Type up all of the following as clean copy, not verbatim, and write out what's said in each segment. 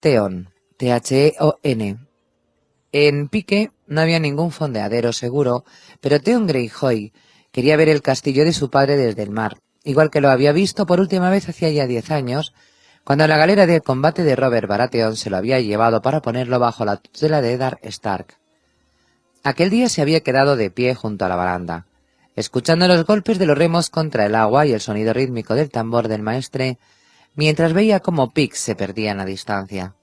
Theon, Theon. En Pique no había ningún fondeadero seguro, pero Theon Greyjoy quería ver el castillo de su padre desde el mar, igual que lo había visto por última vez hacía ya 10 años, cuando la galera de combate de Robert Baratheon se lo había llevado para ponerlo bajo la tutela de Eddard Stark. Aquel día se había quedado de pie junto a la baranda, escuchando los golpes de los remos contra el agua y el sonido rítmico del tambor del maestre, mientras veía cómo Pix se perdía en la distancia.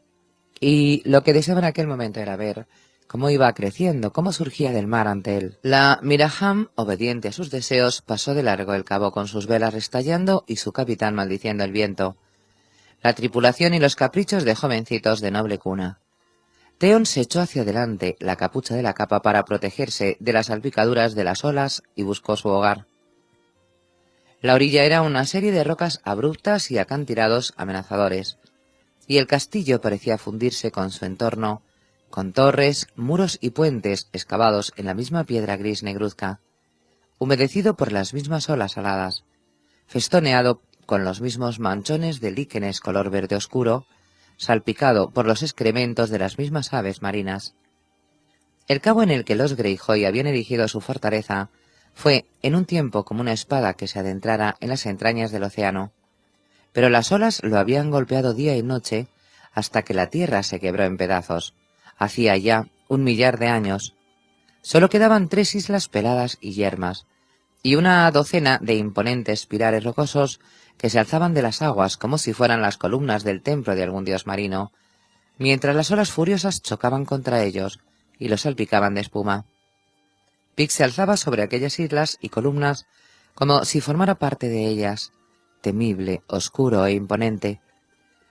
Y lo que deseaba en aquel momento era ver cómo iba creciendo, cómo surgía del mar ante él. La Miraham, obediente a sus deseos, pasó de largo el cabo con sus velas restallando y su capitán maldiciendo el viento, la tripulación y los caprichos de jovencitos de noble cuna. Theon se echó hacia adelante la capucha de la capa para protegerse de las salpicaduras de las olas y buscó su hogar. La orilla era una serie de rocas abruptas y acantilados amenazadores, y el castillo parecía fundirse con su entorno, con torres, muros y puentes excavados en la misma piedra gris negruzca, humedecido por las mismas olas aladas, festoneado con los mismos manchones de líquenes color verde oscuro, salpicado por los excrementos de las mismas aves marinas. El cabo en el que los Greyjoy habían erigido su fortaleza fue en un tiempo como una espada que se adentrara en las entrañas del océano, pero las olas lo habían golpeado día y noche hasta que la tierra se quebró en pedazos. Hacía ya 1 millar de años. Solo quedaban 3 islas peladas y yermas, y una docena de imponentes pilares rocosos que se alzaban de las aguas como si fueran las columnas del templo de algún dios marino, mientras las olas furiosas chocaban contra ellos y los salpicaban de espuma. Pix se alzaba sobre aquellas islas y columnas como si formara parte de ellas, temible, oscuro e imponente.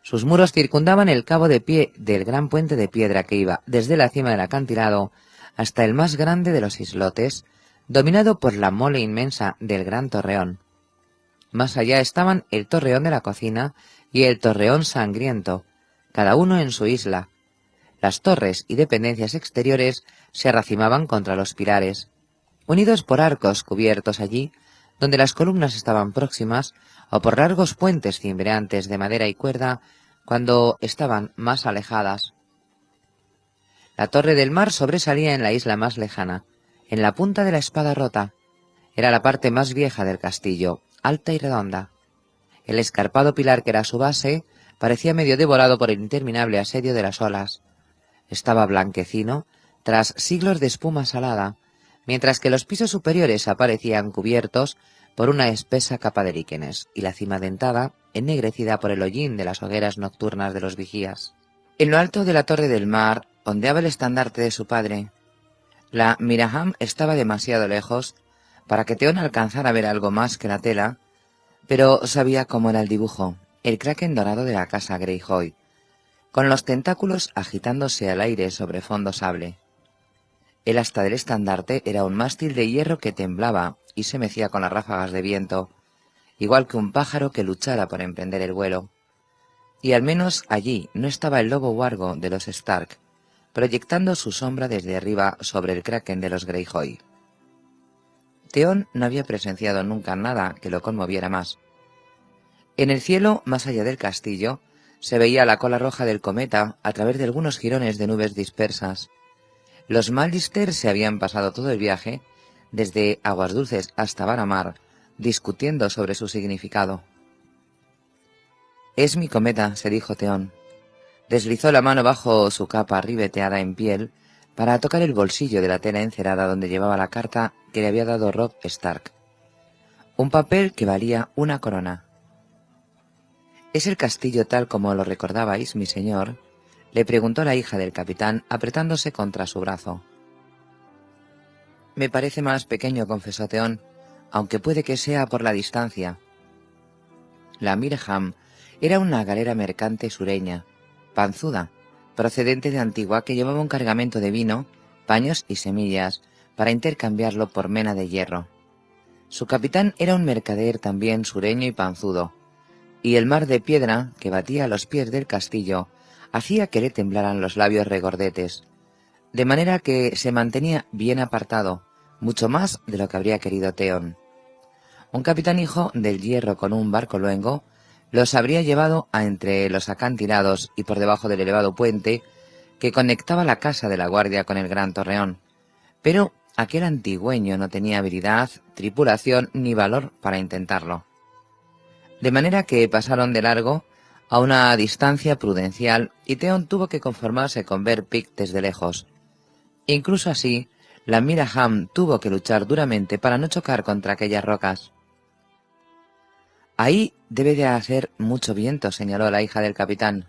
Sus muros circundaban el cabo de pie del gran puente de piedra que iba desde la cima del acantilado hasta el más grande de los islotes, dominado por la mole inmensa del gran torreón. Más allá estaban el torreón de la cocina y el torreón sangriento, cada uno en su isla. Las torres y dependencias exteriores se arracimaban contra los pilares, unidos por arcos cubiertos allí, donde las columnas estaban próximas, o por largos puentes cimbreantes de madera y cuerda, cuando estaban más alejadas. La torre del mar sobresalía en la isla más lejana, en la punta de la espada rota. Era la parte más vieja del castillo, alta y redonda. El escarpado pilar que era su base parecía medio devorado por el interminable asedio de las olas. Estaba blanquecino, tras siglos de espuma salada, mientras que los pisos superiores aparecían cubiertos por una espesa capa de líquenes, y la cima dentada, ennegrecida por el hollín de las hogueras nocturnas de los vigías. En lo alto de la torre del mar ondeaba el estandarte de su padre. La Miraham estaba demasiado lejos para que Theon alcanzara a ver algo más que la tela, pero sabía cómo era el dibujo, el kraken dorado de la casa Greyjoy, con los tentáculos agitándose al aire sobre fondo sable. El asta del estandarte era un mástil de hierro que temblaba y se mecía con las ráfagas de viento, igual que un pájaro que luchara por emprender el vuelo. Y al menos allí no estaba el lobo huargo de los Stark, proyectando su sombra desde arriba sobre el kraken de los Greyjoy. Theon no había presenciado nunca nada que lo conmoviera más. En el cielo, más allá del castillo, se veía la cola roja del cometa a través de algunos jirones de nubes dispersas. Los Mallister se habían pasado todo el viaje, desde Aguas Dulces hasta Varamar, discutiendo sobre su significado. «Es mi cometa», se dijo Theon. Deslizó la mano bajo su capa ribeteada en piel para tocar el bolsillo de la tela encerada donde llevaba la carta que le había dado Robb Stark. Un papel que valía 1 corona. «¿Es el castillo tal como lo recordabais, mi señor?», le preguntó la hija del capitán, apretándose contra su brazo. «Me parece más pequeño», confesó Theon, «aunque puede que sea por la distancia». La Miraham era una galera mercante sureña, panzuda, procedente de Antigua, que llevaba un cargamento de vino, paños y semillas para intercambiarlo por mena de hierro. Su capitán era un mercader también sureño y panzudo, y el mar de piedra que batía a los pies del castillo hacía que le temblaran los labios regordetes, de manera que se mantenía bien apartado, mucho más de lo que habría querido Theon. Un capitán hijo del hierro con un barco luengo Los habría llevado a entre los acantilados y por debajo del elevado puente que conectaba la casa de la guardia con el gran torreón. Pero aquel antigüeño no tenía habilidad, tripulación ni valor para intentarlo. De manera que pasaron de largo a una distancia prudencial y Theon tuvo que conformarse con ver Pic desde lejos. Incluso así, la Miraham tuvo que luchar duramente para no chocar contra aquellas rocas. «Ahí debe de hacer mucho viento», señaló la hija del capitán.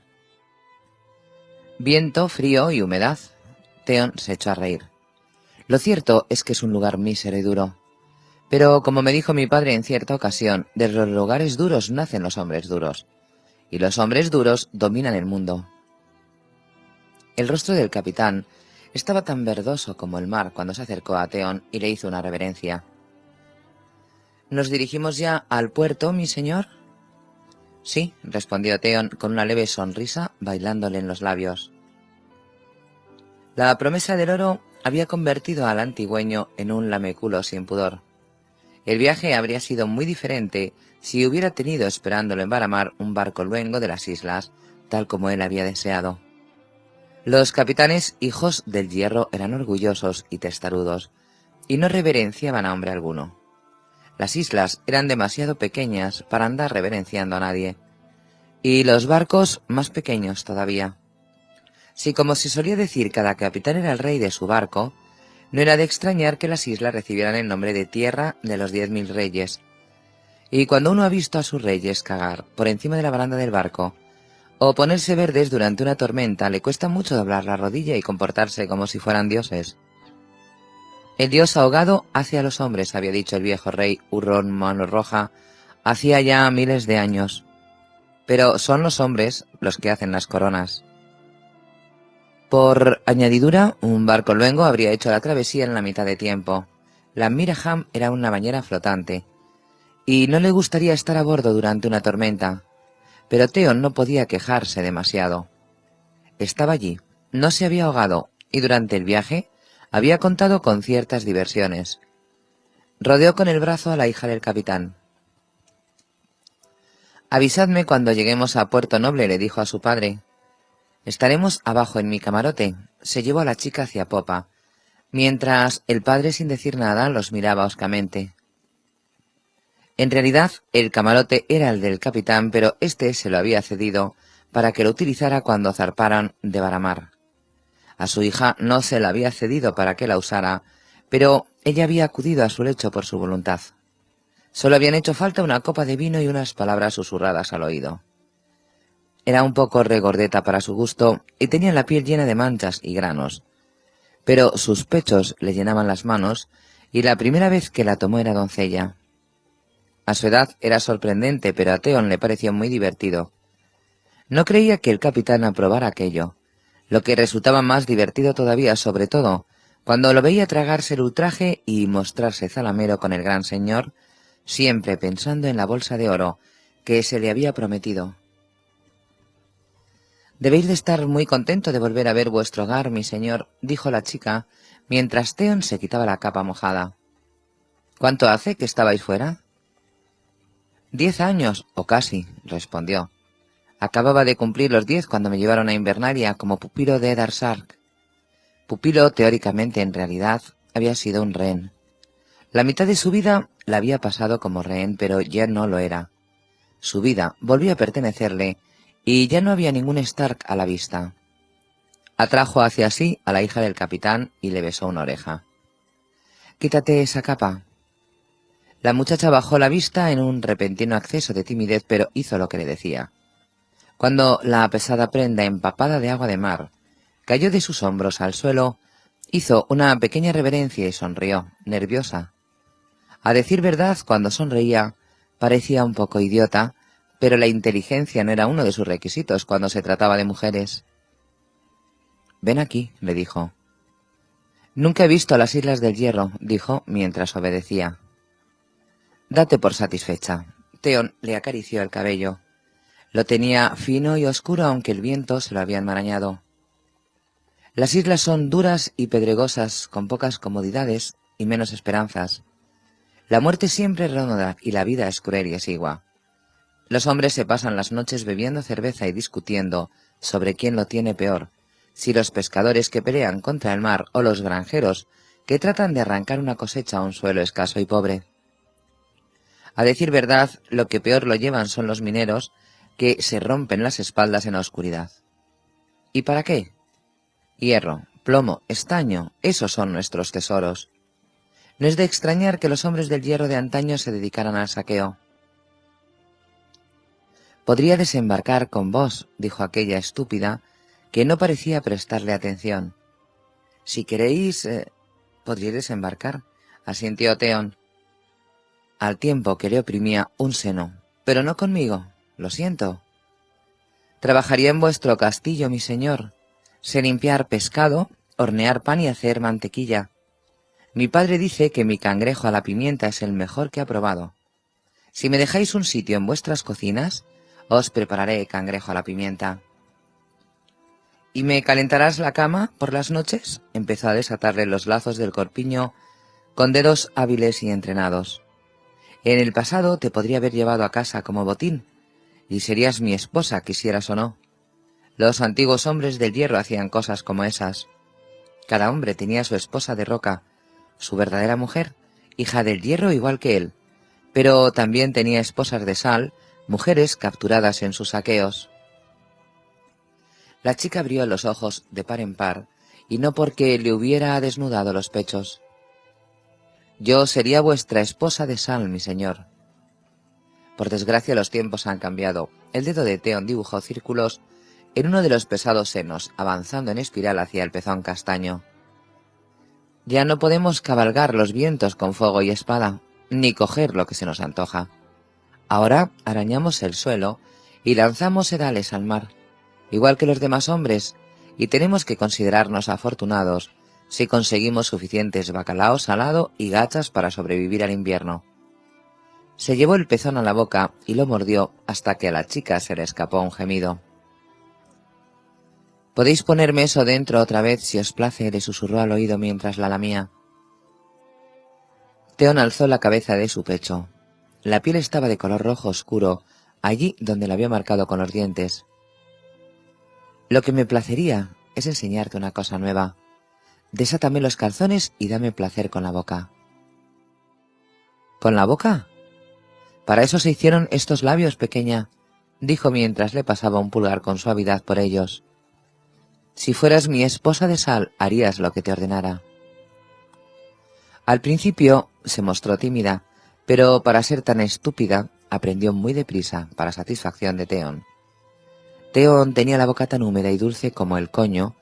«Viento, frío y humedad». Theon se echó a reír. «Lo cierto es que es un lugar mísero y duro. Pero, como me dijo mi padre en cierta ocasión, de los lugares duros nacen los hombres duros, y los hombres duros dominan el mundo». El rostro del capitán estaba tan verdoso como el mar cuando se acercó a Theon y le hizo una reverencia. «¿Nos dirigimos ya al puerto, mi señor?» «Sí», respondió Theon con una leve sonrisa bailándole en los labios. La promesa del oro había convertido al antigüeño en un lameculo sin pudor. El viaje habría sido muy diferente si hubiera tenido esperándolo en Varamar un barco luengo de las islas, tal como él había deseado. Los capitanes hijos del hierro eran orgullosos y testarudos, y no reverenciaban a hombre alguno. Las islas eran demasiado pequeñas para andar reverenciando a nadie, y los barcos más pequeños todavía. Si, como se solía decir, cada capitán era el rey de su barco, no era de extrañar que las islas recibieran el nombre de tierra de los 10.000 reyes. Y cuando uno ha visto a sus reyes cagar por encima de la baranda del barco, o ponerse verdes durante una tormenta, le cuesta mucho doblar la rodilla y comportarse como si fueran dioses. El dios ahogado hace a los hombres, había dicho el viejo rey Hurrón Mano Roja, hacía ya miles de años. Pero son los hombres los que hacen las coronas. Por añadidura, un barco luengo habría hecho la travesía en la mitad de tiempo. La Miraham era una bañera flotante, y no le gustaría estar a bordo durante una tormenta. Pero Theon no podía quejarse demasiado. Estaba allí, no se había ahogado, y durante el viaje había contado con ciertas diversiones. Rodeó con el brazo a la hija del capitán. «Avisadme cuando lleguemos a Puerto Noble», le dijo a su padre. «Estaremos abajo en mi camarote». Se llevó a la chica hacia popa, mientras el padre, sin decir nada, los miraba hoscamente. En realidad, el camarote era el del capitán, pero éste se lo había cedido para que lo utilizara cuando zarparan de Varamar. A su hija no se la había cedido para que la usara, pero ella había acudido a su lecho por su voluntad. Solo habían hecho falta una copa de vino y unas palabras susurradas al oído. Era un poco regordeta para su gusto y tenía la piel llena de manchas y granos, pero sus pechos le llenaban las manos y la primera vez que la tomó era doncella. A su edad era sorprendente, pero a Theon le pareció muy divertido. No creía que el capitán aprobara aquello, lo que resultaba más divertido todavía, sobre todo, cuando lo veía tragarse el ultraje y mostrarse zalamero con el gran señor, siempre pensando en la bolsa de oro que se le había prometido. «Debéis de estar muy contento de volver a ver vuestro hogar, mi señor», dijo la chica, mientras Theon se quitaba la capa mojada. «¿Cuánto hace que estabais fuera?» 10 años, o casi», respondió. «Acababa de cumplir los 10 cuando me llevaron a Invernalia como pupilo de Eddard Stark». Pupilo, teóricamente, en realidad, había sido un rehén. La mitad de su vida la había pasado como rehén, pero ya no lo era. Su vida volvió a pertenecerle, y ya no había ningún Stark a la vista. Atrajo hacia sí a la hija del capitán y le besó una oreja. «Quítate esa capa». La muchacha bajó la vista en un repentino acceso de timidez, pero hizo lo que le decía. Cuando la pesada prenda empapada de agua de mar cayó de sus hombros al suelo, hizo una pequeña reverencia y sonrió, nerviosa. A decir verdad, cuando sonreía, parecía un poco idiota, pero la inteligencia no era uno de sus requisitos cuando se trataba de mujeres. «Ven aquí», le dijo. «Nunca he visto las Islas del Hierro», dijo mientras obedecía. «Date por satisfecha». Theon le acarició el cabello. Lo tenía fino y oscuro, aunque el viento se lo había enmarañado. «Las islas son duras y pedregosas, con pocas comodidades y menos esperanzas. La muerte siempre es redonda y la vida es cruel y exigua. Los hombres se pasan las noches bebiendo cerveza y discutiendo sobre quién lo tiene peor, si los pescadores que pelean contra el mar o los granjeros que tratan de arrancar una cosecha a un suelo escaso y pobre. A decir verdad, lo que peor lo llevan son los mineros, que se rompen las espaldas en la oscuridad. ¿Y para qué? Hierro, plomo, estaño, esos son nuestros tesoros. No es de extrañar que los hombres del hierro de antaño se dedicaran al saqueo. Podría desembarcar con vos, dijo aquella estúpida, que no parecía prestarle atención. Si queréis, podría desembarcar, asintió Theon, al tiempo que le oprimía un seno. Pero no conmigo, lo siento. Trabajaría en vuestro castillo, mi señor. Sé limpiar pescado, hornear pan y hacer mantequilla. Mi padre dice que mi cangrejo a la pimienta es el mejor que ha probado. Si me dejáis un sitio en vuestras cocinas, os prepararé cangrejo a la pimienta. ¿Y me calentarás la cama por las noches? Empezó a desatarle los lazos del corpiño con dedos hábiles y entrenados. En el pasado te podría haber llevado a casa como botín, y serías mi esposa, quisieras o no. Los antiguos hombres del hierro hacían cosas como esas. Cada hombre tenía su esposa de roca, su verdadera mujer, hija del hierro igual que él, pero también tenía esposas de sal, mujeres capturadas en sus saqueos. La chica abrió los ojos de par en par, y no porque le hubiera desnudado los pechos. Yo sería vuestra esposa de sal, mi señor. Por desgracia los tiempos han cambiado. El dedo de Theon dibujó círculos en uno de los pesados senos, avanzando en espiral hacia el pezón castaño. Ya no podemos cabalgar los vientos con fuego y espada, ni coger lo que se nos antoja. Ahora arañamos el suelo y lanzamos sedales al mar, igual que los demás hombres, y tenemos que considerarnos afortunados si conseguimos suficientes bacalao salado y gachas para sobrevivir al invierno. Se llevó el pezón a la boca y lo mordió hasta que a la chica se le escapó un gemido. «Podéis ponerme eso dentro otra vez si os place», le susurró al oído mientras la lamía. Theon alzó la cabeza de su pecho. La piel estaba de color rojo oscuro, allí donde la había marcado con los dientes. «Lo que me placería es enseñarte una cosa nueva. Desátame los calzones y dame placer con la boca». «¿Con la boca? Para eso se hicieron estos labios, pequeña», dijo mientras le pasaba un pulgar con suavidad por ellos. «Si fueras mi esposa de sal, harías lo que te ordenara». Al principio se mostró tímida, pero para ser tan estúpida, aprendió muy deprisa, para satisfacción de Theon. Theon tenía la boca tan húmeda y dulce como el coño,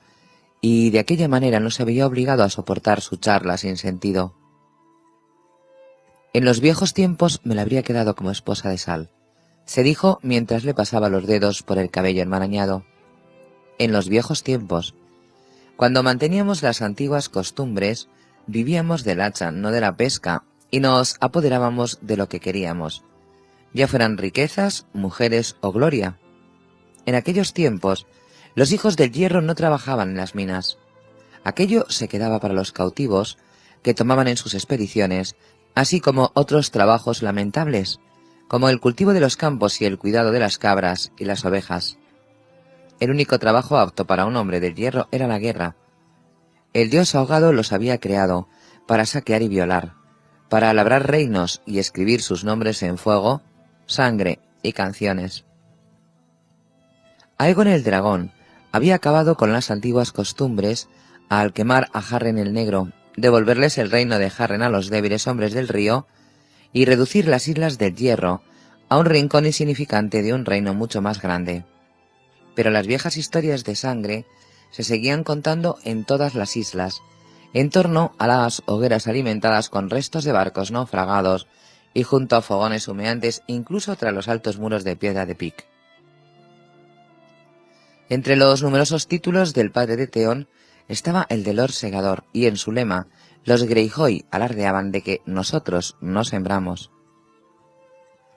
y de aquella manera no se veía obligado a soportar su charla sin sentido. «En los viejos tiempos me la habría quedado como esposa de sal», se dijo mientras le pasaba los dedos por el cabello enmarañado. «En los viejos tiempos, cuando manteníamos las antiguas costumbres, vivíamos del hacha, no de la pesca, y nos apoderábamos de lo que queríamos, ya fueran riquezas, mujeres o gloria. En aquellos tiempos, los hijos del hierro no trabajaban en las minas. Aquello se quedaba para los cautivos, que tomaban en sus expediciones, así como otros trabajos lamentables, como el cultivo de los campos y el cuidado de las cabras y las ovejas. El único trabajo apto para un hombre del hierro era la guerra. El dios ahogado los había creado para saquear y violar, para labrar reinos y escribir sus nombres en fuego, sangre y canciones. Aegon el dragón había acabado con las antiguas costumbres al quemar a Harren el Negro, devolverles el reino de Harren a los débiles hombres del río y reducir las Islas del Hierro a un rincón insignificante de un reino mucho más grande. Pero las viejas historias de sangre se seguían contando en todas las islas, en torno a las hogueras alimentadas con restos de barcos naufragados y junto a fogones humeantes, incluso tras los altos muros de piedra de Pic. Entre los numerosos títulos del padre de Theon estaba el de Lord Segador, y en su lema los Greyjoy alardeaban de que nosotros no sembramos.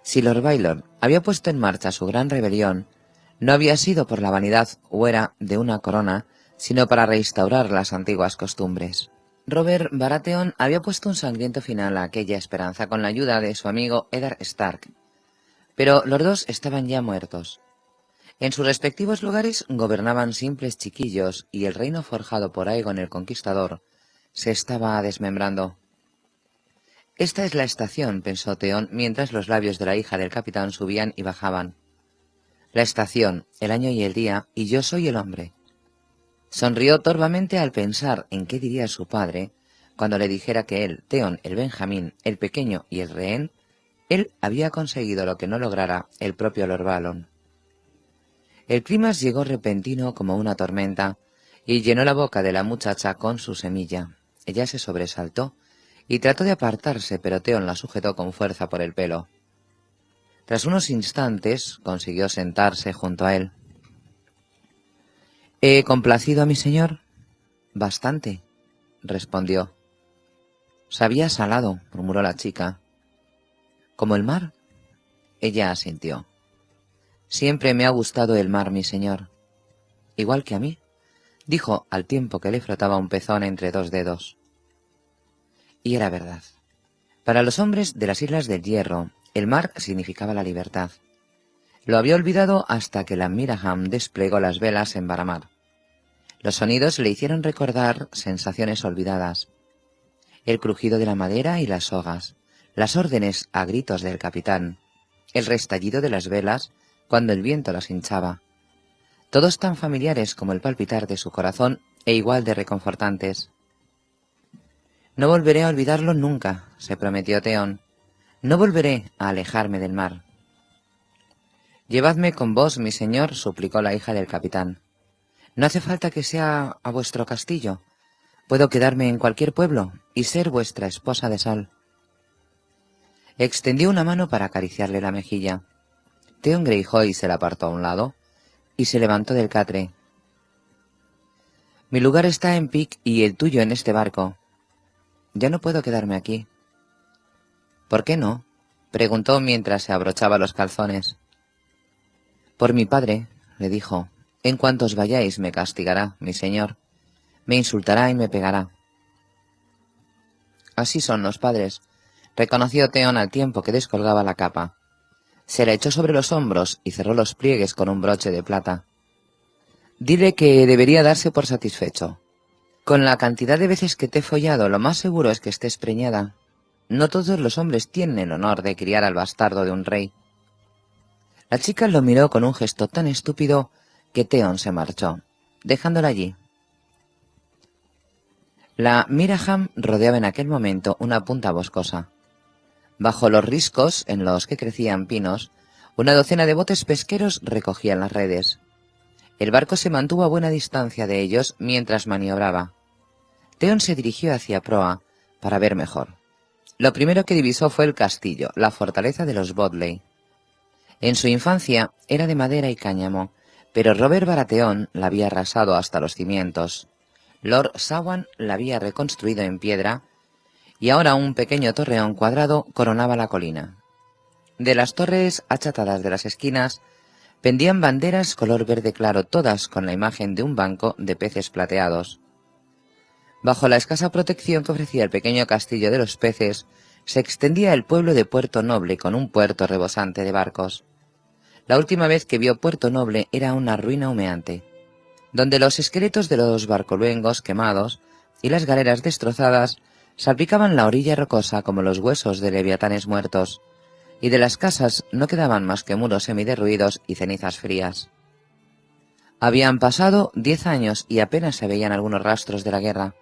Si Lord Baelor había puesto en marcha su gran rebelión, no había sido por la vanidad huera de una corona, sino para restaurar las antiguas costumbres. Robert Baratheon había puesto un sangriento final a aquella esperanza con la ayuda de su amigo Eddard Stark. Pero los dos estaban ya muertos. En sus respectivos lugares gobernaban simples chiquillos y el reino forjado por Aegon el Conquistador se estaba desmembrando. Esta es la estación, pensó Theon mientras los labios de la hija del capitán subían y bajaban. La estación, el año y el día, y yo soy el hombre. Sonrió torvamente al pensar en qué diría su padre cuando le dijera que él, Theon, el Benjamín, el pequeño y el rehén, él había conseguido lo que no lograra el propio Lord Balon. El clímax llegó repentino como una tormenta y llenó la boca de la muchacha con su semilla. Ella se sobresaltó y trató de apartarse, pero Theon la sujetó con fuerza por el pelo. Tras unos instantes consiguió sentarse junto a él. —¿He complacido a mi señor? —Bastante —respondió. —Sabía salado —murmuró la chica—. —¿Como el mar? Ella asintió. —Siempre me ha gustado el mar, mi señor. —Igual que a mí —dijo al tiempo que le frotaba un pezón entre dos dedos. Y era verdad. Para los hombres de las Islas del Hierro, el mar significaba la libertad. Lo había olvidado hasta que la Miraham desplegó las velas en Varamar. Los sonidos le hicieron recordar sensaciones olvidadas. El crujido de la madera y las sogas, las órdenes a gritos del capitán, el restallido de las velas cuando el viento las hinchaba. Todos tan familiares como el palpitar de su corazón e igual de reconfortantes. No volveré a olvidarlo nunca, se prometió Theon. No volveré a alejarme del mar. Llevadme con vos, mi señor, suplicó la hija del capitán. No hace falta que sea a vuestro castillo. Puedo quedarme en cualquier pueblo y ser vuestra esposa de sal. Extendió una mano para acariciarle la mejilla. Theon Greyjoy se la apartó a un lado y se levantó del catre. Mi lugar está en Pic y el tuyo en este barco. Ya no puedo quedarme aquí. ¿Por qué no? Preguntó mientras se abrochaba los calzones. Por mi padre, le dijo. En cuanto os vayáis me castigará, mi señor. Me insultará y me pegará. Así son los padres, reconoció Theon al tiempo que descolgaba la capa. Se la echó sobre los hombros y cerró los pliegues con un broche de plata. Dile que debería darse por satisfecho. Con la cantidad de veces que te he follado, lo más seguro es que estés preñada. No todos los hombres tienen el honor de criar al bastardo de un rey. La chica lo miró con un gesto tan estúpido que Theon se marchó, dejándola allí. La Miraham rodeaba en aquel momento una punta boscosa. Bajo los riscos en los que crecían pinos, una docena de botes pesqueros recogían las redes. El barco se mantuvo a buena distancia de ellos mientras maniobraba. Theon se dirigió hacia proa para ver mejor. Lo primero que divisó fue el castillo, la fortaleza de los Bodley. En su infancia era de madera y cáñamo, pero Robert Baratheon la había arrasado hasta los cimientos. Lord Samhain la había reconstruido en piedra, y ahora un pequeño torreón cuadrado coronaba la colina. De las torres achatadas de las esquinas pendían banderas color verde claro, todas con la imagen de un banco de peces plateados. Bajo la escasa protección que ofrecía el pequeño castillo de los peces, se extendía el pueblo de Puerto Noble con un puerto rebosante de barcos. La última vez que vio Puerto Noble era una ruina humeante, donde los esqueletos de los barcoluengos quemados y las galeras destrozadas salpicaban la orilla rocosa como los huesos de leviatanes muertos, y de las casas no quedaban más que muros semiderruidos y cenizas frías. Habían pasado 10 años y apenas se veían algunos rastros de la guerra.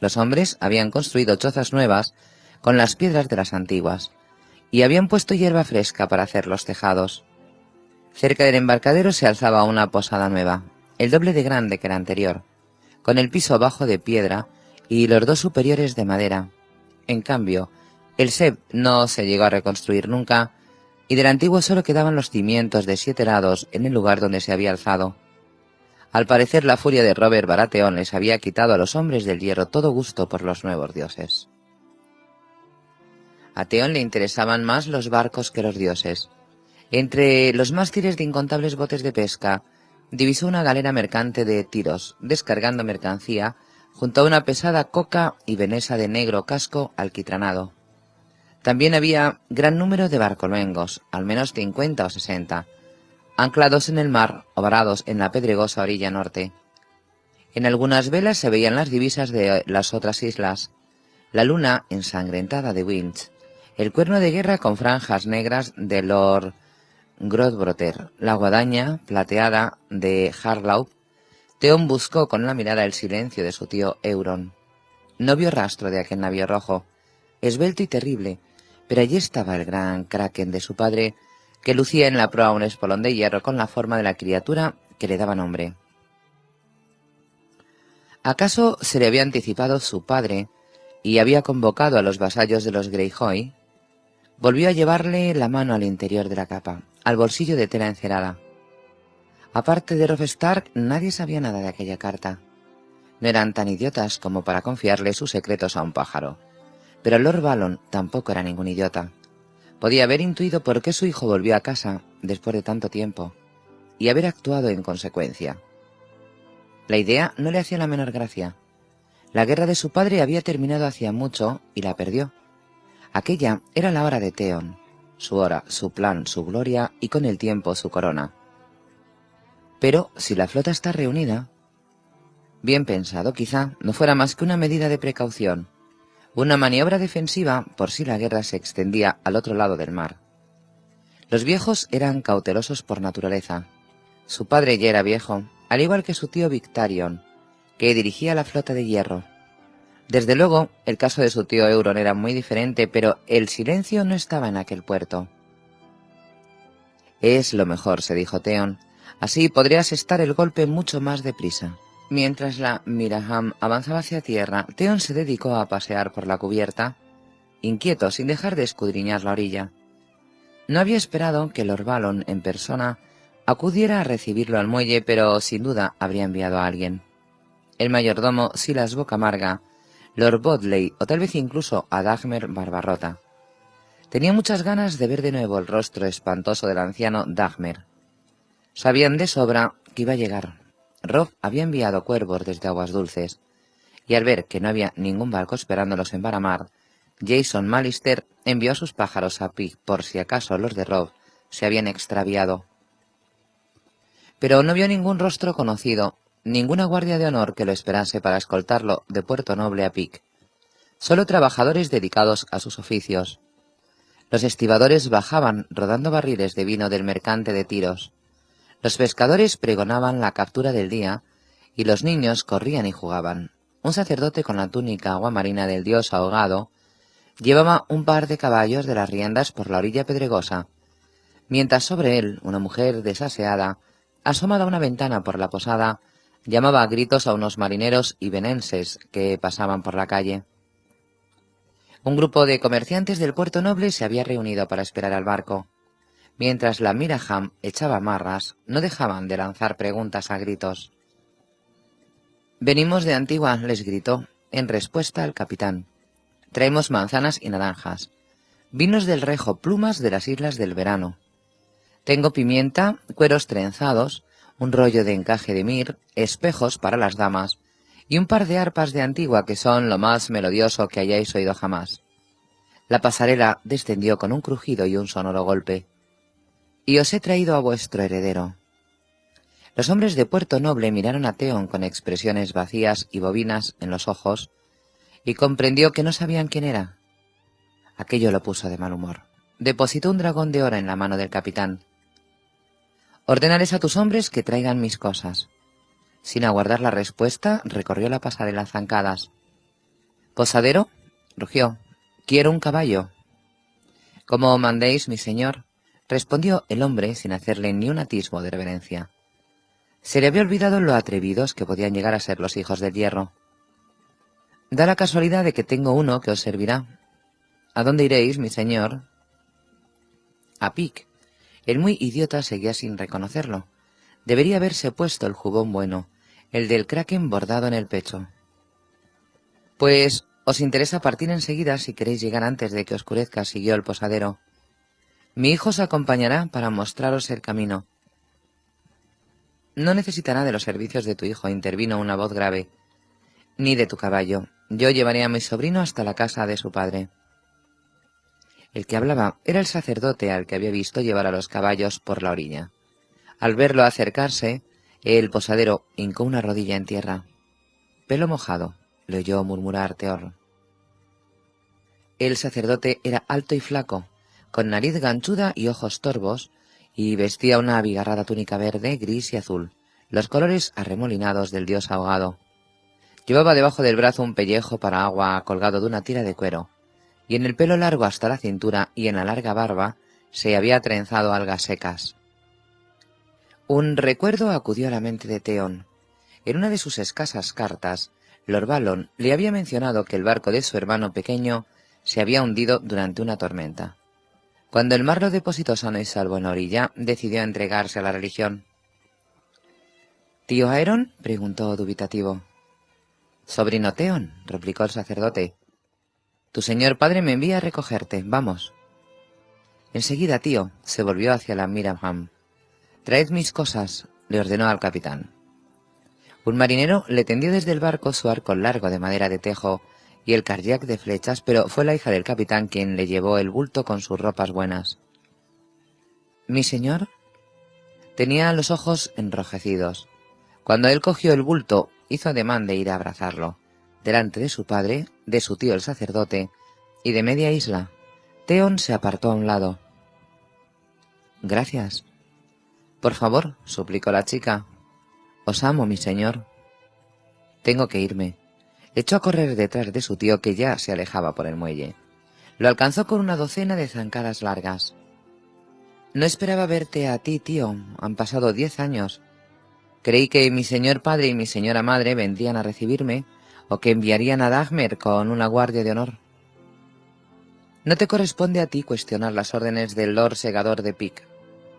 Los hombres habían construido chozas nuevas con las piedras de las antiguas, y habían puesto hierba fresca para hacer los tejados. Cerca del embarcadero se alzaba una posada nueva, el doble de grande que la anterior, con el piso bajo de piedra y los dos superiores de madera. En cambio, el Seb no se llegó a reconstruir nunca, y del antiguo solo quedaban los cimientos de 7 lados en el lugar donde se había alzado. Al parecer la furia de Robert Baratheon les había quitado a los hombres del hierro todo gusto por los nuevos dioses. A Theon le interesaban más los barcos que los dioses. Entre los mástiles de incontables botes de pesca, divisó una galera mercante de Tiros, descargando mercancía junto a una pesada coca y venesa de negro casco alquitranado. También había gran número de barcoluengos, al menos 50 o 60, anclados en el mar o varados en la pedregosa orilla norte. En algunas velas se veían las divisas de las otras islas, la luna ensangrentada de Winch, el cuerno de guerra con franjas negras de Lord Grodbrother, la guadaña plateada de Harlaw. Theon buscó con la mirada el silencio de su tío Euron. No vio rastro de aquel navío rojo, esbelto y terrible, pero allí estaba el gran kraken de su padre, que lucía en la proa un espolón de hierro con la forma de la criatura que le daba nombre. ¿Acaso se le había anticipado su padre y había convocado a los vasallos de los Greyjoy? Volvió a llevarle la mano al interior de la capa, al bolsillo de tela encerada. Aparte de Robb Stark, nadie sabía nada de aquella carta. No eran tan idiotas como para confiarle sus secretos a un pájaro. Pero Lord Balon tampoco era ningún idiota. Podía haber intuido por qué su hijo volvió a casa después de tanto tiempo, y haber actuado en consecuencia. La idea no le hacía la menor gracia. La guerra de su padre había terminado hacía mucho y la perdió. Aquella era la hora de Theon, su hora, su plan, su gloria y con el tiempo su corona. Pero si la flota está reunida... Bien pensado, quizá, no fuera más que una medida de precaución, una maniobra defensiva por si la guerra se extendía al otro lado del mar. Los viejos eran cautelosos por naturaleza. Su padre ya era viejo, al igual que su tío Victarion, que dirigía la flota de hierro. Desde luego, el caso de su tío Euron era muy diferente, pero el silencio no estaba en aquel puerto. Es lo mejor, se dijo Theon. Así podría asestar el golpe mucho más deprisa. Mientras la Miraham avanzaba hacia tierra, Theon se dedicó a pasear por la cubierta, inquieto sin dejar de escudriñar la orilla. No había esperado que Lord Balon en persona acudiera a recibirlo al muelle, pero sin duda habría enviado a alguien. El mayordomo Silas Bocamarga, Lord Bodley o tal vez incluso a Dagmer Barbarrota. Tenía muchas ganas de ver de nuevo el rostro espantoso del anciano Dagmer. Sabían de sobra que iba a llegar. Robb había enviado cuervos desde Aguas Dulces, y al ver que no había ningún barco esperándolos en Varamar, Jason Mallister envió a sus pájaros a Pig por si acaso los de Robb se habían extraviado. Pero no vio ningún rostro conocido, ninguna guardia de honor que lo esperase para escoltarlo de Puerto Noble a Pig. Solo trabajadores dedicados a sus oficios. Los estibadores bajaban rodando barriles de vino del mercante de Tiros. Los pescadores pregonaban la captura del día y los niños corrían y jugaban. Un sacerdote con la túnica aguamarina del dios ahogado llevaba un par de caballos de las riendas por la orilla pedregosa, mientras sobre él una mujer desaseada, asomada a una ventana por la posada, llamaba a gritos a unos marineros ibenenses que pasaban por la calle. Un grupo de comerciantes del Puerto Noble se había reunido para esperar al barco. Mientras la Miraham echaba marras, no dejaban de lanzar preguntas a gritos. «Venimos de Antigua», les gritó, en respuesta al capitán. «Traemos manzanas y naranjas, vinos del Rejo, plumas de las islas del verano. Tengo pimienta, cueros trenzados, un rollo de encaje de mir, espejos para las damas y un par de arpas de Antigua que son lo más melodioso que hayáis oído jamás». La pasarela descendió con un crujido y un sonoro golpe. «Y os he traído a vuestro heredero». Los hombres de Puerto Noble miraron a Theon con expresiones vacías y bovinas en los ojos, y comprendió que no sabían quién era. Aquello lo puso de mal humor. Depositó un dragón de oro en la mano del capitán. «Ordénales a tus hombres que traigan mis cosas». Sin aguardar la respuesta, recorrió la pasarela a zancadas. «¿Posadero?», rugió. «Quiero un caballo». «Como mandéis, mi señor», respondió el hombre sin hacerle ni un atisbo de reverencia. Se le había olvidado lo atrevidos que podían llegar a ser los hijos del hierro. «Da la casualidad de que tengo uno que os servirá». «¿A dónde iréis, mi señor?» «A Pig». El muy idiota seguía sin reconocerlo. Debería haberse puesto el jubón bueno, el del kraken bordado en el pecho. «Pues os interesa partir enseguida si queréis llegar antes de que oscurezca», siguió el posadero. «Mi hijo os acompañará para mostraros el camino». «No necesitará de los servicios de tu hijo», intervino una voz grave. «Ni de tu caballo. Yo llevaré a mi sobrino hasta la casa de su padre». El que hablaba era el sacerdote al que había visto llevar a los caballos por la orilla. Al verlo acercarse, el posadero hincó una rodilla en tierra. «Pelo mojado», le oyó murmurar Theon. El sacerdote era alto y flaco, con nariz ganchuda y ojos torvos, y vestía una abigarrada túnica verde, gris y azul, los colores arremolinados del dios ahogado. Llevaba debajo del brazo un pellejo para agua colgado de una tira de cuero, y en el pelo largo hasta la cintura y en la larga barba se había trenzado algas secas. Un recuerdo acudió a la mente de Theon. En una de sus escasas cartas, Lord Balon le había mencionado que el barco de su hermano pequeño se había hundido durante una tormenta. Cuando el mar lo depositó sano y salvo en la orilla, decidió entregarse a la religión. «¿Tío Aeron?», preguntó dubitativo. «Sobrino Theon», replicó el sacerdote. «Tu señor padre me envía a recogerte. Vamos». Enseguida, tío, se volvió hacia la Miriam. «Traed mis cosas», le ordenó al capitán. Un marinero le tendió desde el barco su arco largo de madera de tejo y el caryac de flechas, pero fue la hija del capitán quien le llevó el bulto con sus ropas buenas. «¿Mi señor?» Tenía los ojos enrojecidos. Cuando él cogió el bulto, hizo ademán de ir a abrazarlo, delante de su padre, de su tío el sacerdote y de media isla. Theon se apartó a un lado. «Gracias». «Por favor», suplicó la chica. «Os amo, mi señor». «Tengo que irme». Echó a correr detrás de su tío, que ya se alejaba por el muelle. Lo alcanzó con una docena de zancadas largas. «No esperaba verte a ti, tío. Han pasado 10 años. Creí que mi señor padre y mi señora madre vendrían a recibirme, o que enviarían a Dagmer con una guardia de honor». «No te corresponde a ti cuestionar las órdenes del Lord Segador de Pic».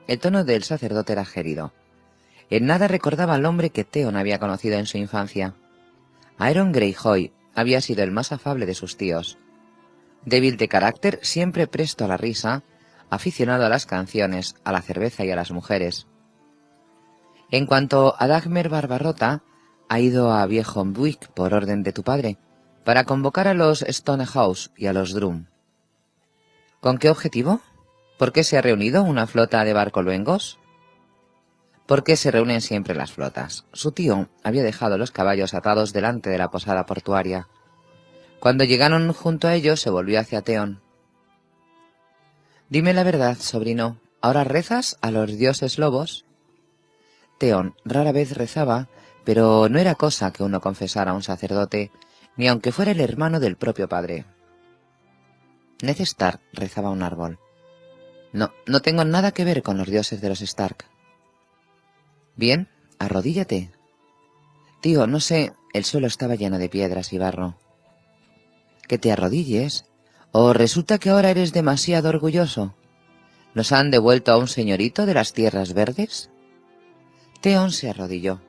El tono del sacerdote era gérido. En nada recordaba al hombre que Theon había conocido en su infancia. Aeron Greyjoy había sido el más afable de sus tíos. Débil de carácter, siempre presto a la risa, aficionado a las canciones, a la cerveza y a las mujeres. En cuanto a Dagmer Barbarrota, ha ido a Viejo Buick por orden de tu padre, para convocar a los Stonehouse y a los Drum. ¿Con qué objetivo? ¿Por qué se ha reunido una flota de barcoluengos? ¿Por qué se reúnen siempre las flotas? Su tío había dejado los caballos atados delante de la posada portuaria. Cuando llegaron junto a ellos, se volvió hacia Theon. «Dime la verdad, sobrino, ¿ahora rezas a los dioses lobos?» Theon rara vez rezaba, pero no era cosa que uno confesara a un sacerdote, ni aunque fuera el hermano del propio padre. Ned Stark rezaba a un árbol. No tengo nada que ver con los dioses de los Stark». «Bien, arrodíllate». «Tío, no sé», el suelo estaba lleno de piedras y barro. «¿Que te arrodilles? ¿O resulta que ahora eres demasiado orgulloso? ¿Nos han devuelto a un señorito de las tierras verdes?» Theon se arrodilló.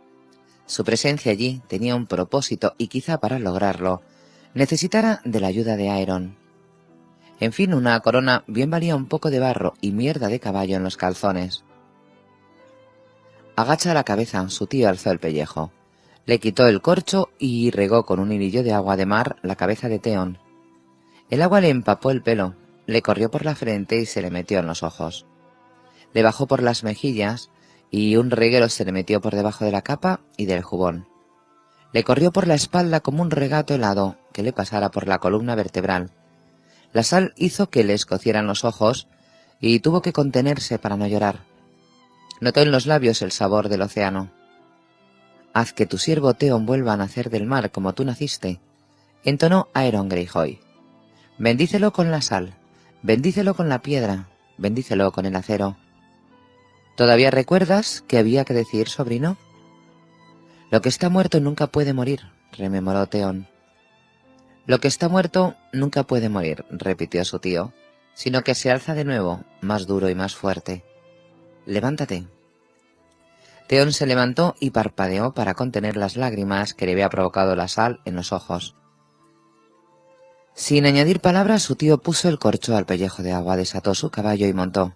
Su presencia allí tenía un propósito y quizá para lograrlo necesitara de la ayuda de Aeron. En fin, una corona bien valía un poco de barro y mierda de caballo en los calzones. «Agacha la cabeza», su tío alzó el pellejo. Le quitó el corcho y regó con un hilillo de agua de mar la cabeza de Theon. El agua le empapó el pelo, le corrió por la frente y se le metió en los ojos. Le bajó por las mejillas y un reguero se le metió por debajo de la capa y del jubón. Le corrió por la espalda como un regato helado que le pasara por la columna vertebral. La sal hizo que le escocieran los ojos y tuvo que contenerse para no llorar. Notó en los labios el sabor del océano. «Haz que tu siervo Theon vuelva a nacer del mar como tú naciste», entonó Aeron Greyjoy. «Bendícelo con la sal, bendícelo con la piedra, bendícelo con el acero». «¿Todavía recuerdas qué había que decir, sobrino?» «Lo que está muerto nunca puede morir», rememoró Theon. «Lo que está muerto nunca puede morir», repitió su tío, «sino que se alza de nuevo, más duro y más fuerte. Levántate». Theon se levantó y parpadeó para contener las lágrimas que le había provocado la sal en los ojos. Sin añadir palabras, su tío puso el corcho al pellejo de agua, desató su caballo y montó.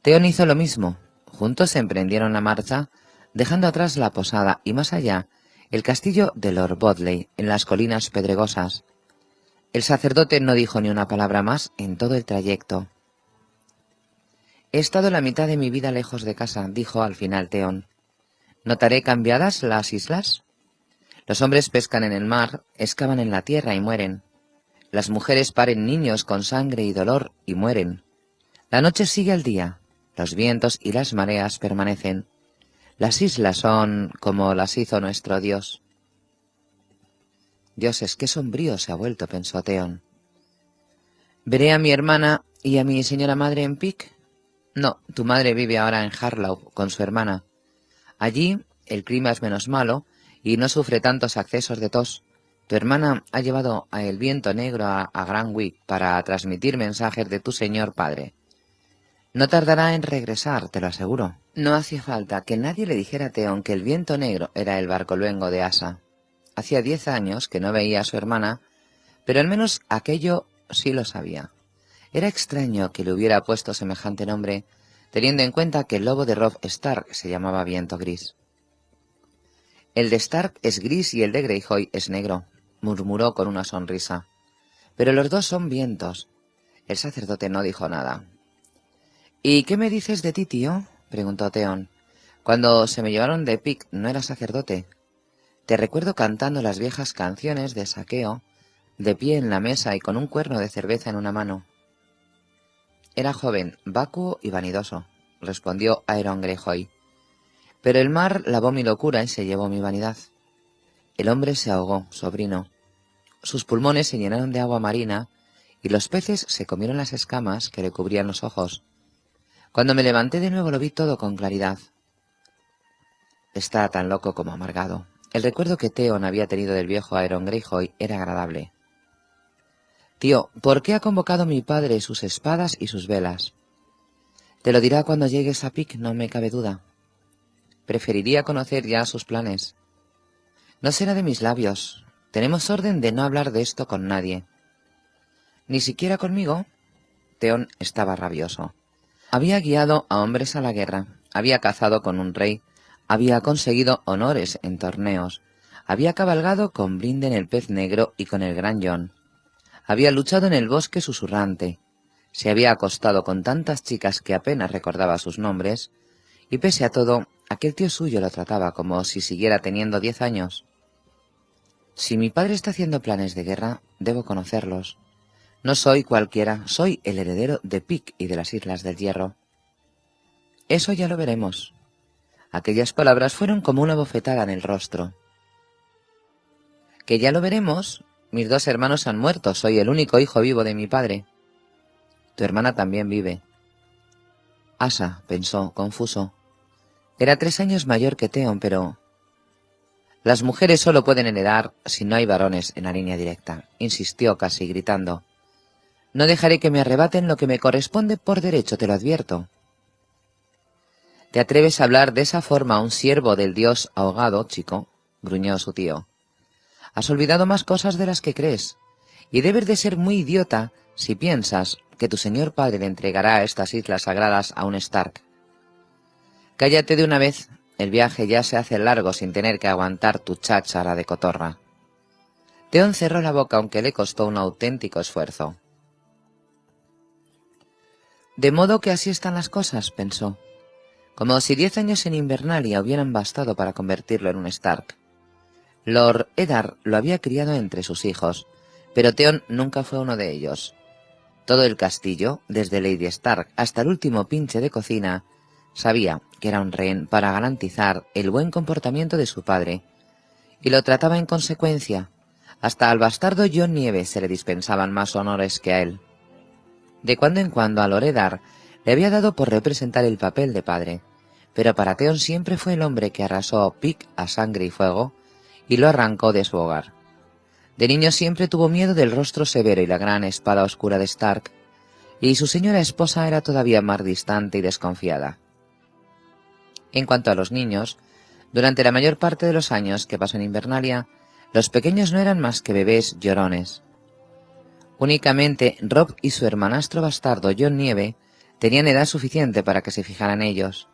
Theon hizo lo mismo. Juntos emprendieron la marcha, dejando atrás la posada y más allá el castillo de Lord Bodley en las colinas pedregosas. El sacerdote no dijo ni una palabra más en todo el trayecto. «He estado la mitad de mi vida lejos de casa», dijo al final Theon. «¿Notaré cambiadas las islas? Los hombres pescan en el mar, excavan en la tierra y mueren. Las mujeres paren niños con sangre y dolor y mueren. La noche sigue al día, los vientos y las mareas permanecen. Las islas son como las hizo nuestro Dios». «Dioses, qué sombrío se ha vuelto», pensó Theon. «¿Veré a mi hermana y a mi señora madre en Pic? No, tu madre vive ahora en Harlow con su hermana. Allí el clima es menos malo y no sufre tantos accesos de tos. Tu hermana ha llevado a el viento negro a Granwick para transmitir mensajes de tu señor padre. No tardará en regresar, te lo aseguro». No hacía falta que nadie le dijera a Theon que el viento negro era el barcoluengo de Asa. Hacía 10 años que no veía a su hermana, pero al menos aquello sí lo sabía. Era extraño que le hubiera puesto semejante nombre, teniendo en cuenta que el lobo de Robb Stark se llamaba Viento Gris. «El de Stark es gris y el de Greyjoy es negro», murmuró con una sonrisa. «Pero los dos son vientos». El sacerdote no dijo nada. «¿Y qué me dices de ti, tío?», preguntó Theon. «Cuando se me llevaron de Pic no era sacerdote. Te recuerdo cantando las viejas canciones de saqueo, de pie en la mesa y con un cuerno de cerveza en una mano». «Era joven, vacuo y vanidoso», respondió Aeron Greyjoy. «Pero el mar lavó mi locura y se llevó mi vanidad. El hombre se ahogó, sobrino. Sus pulmones se llenaron de agua marina y los peces se comieron las escamas que le cubrían los ojos. Cuando me levanté de nuevo lo vi todo con claridad». Está tan loco como amargado. El recuerdo que Theon había tenido del viejo Aeron Greyjoy era agradable. «Tío, ¿por qué ha convocado mi padre sus espadas y sus velas? Te lo dirá cuando llegues a Pic, no me cabe duda. Preferiría conocer ya sus planes. No será de mis labios. Tenemos orden de no hablar de esto con nadie». «¿Ni siquiera conmigo?» Theon estaba rabioso. Había guiado a hombres a la guerra, había cazado con un rey, había conseguido honores en torneos, había cabalgado con Brinden el pez negro y con el gran Jon. Había luchado en el bosque susurrante, se había acostado con tantas chicas que apenas recordaba sus nombres, y pese a todo, aquel tío suyo lo trataba como si siguiera teniendo 10 años. «Si mi padre está haciendo planes de guerra, debo conocerlos. No soy cualquiera, soy el heredero de Pic y de las Islas del Hierro». «Eso ya lo veremos». Aquellas palabras fueron como una bofetada en el rostro. «¿Que ya lo veremos? Mis 2 hermanos han muerto, soy el único hijo vivo de mi padre». «Tu hermana también vive». Asa pensó, confuso. Era 3 años mayor que Theon, pero... «Las mujeres solo pueden heredar si no hay varones en la línea directa», insistió casi gritando. «No dejaré que me arrebaten lo que me corresponde por derecho, te lo advierto». «¿Te atreves a hablar de esa forma a un siervo del dios ahogado, chico?», gruñó su tío. «Has olvidado más cosas de las que crees, y debes de ser muy idiota si piensas que tu señor padre le entregará estas islas sagradas a un Stark. Cállate de una vez, el viaje ya se hace largo sin tener que aguantar tu cháchara de cotorra». Theon cerró la boca aunque le costó un auténtico esfuerzo. «De modo que así están las cosas», pensó. Como si 10 años en Invernalia hubieran bastado para convertirlo en un Stark. Lord Eddard lo había criado entre sus hijos, pero Theon nunca fue uno de ellos. Todo el castillo, desde Lady Stark hasta el último pinche de cocina, sabía que era un rehén para garantizar el buen comportamiento de su padre, y lo trataba en consecuencia. Hasta al bastardo Jon Nieve se le dispensaban más honores que a él. De cuando en cuando a Lord Eddard le había dado por representar el papel de padre, pero para Theon siempre fue el hombre que arrasó Pic a sangre y fuego y lo arrancó de su hogar. De niño siempre tuvo miedo del rostro severo y la gran espada oscura de Stark, y su señora esposa era todavía más distante y desconfiada. En cuanto a los niños, durante la mayor parte de los años que pasó en Invernalia, los pequeños no eran más que bebés llorones. Únicamente Robb y su hermanastro bastardo Jon Nieve tenían edad suficiente para que se fijaran ellos.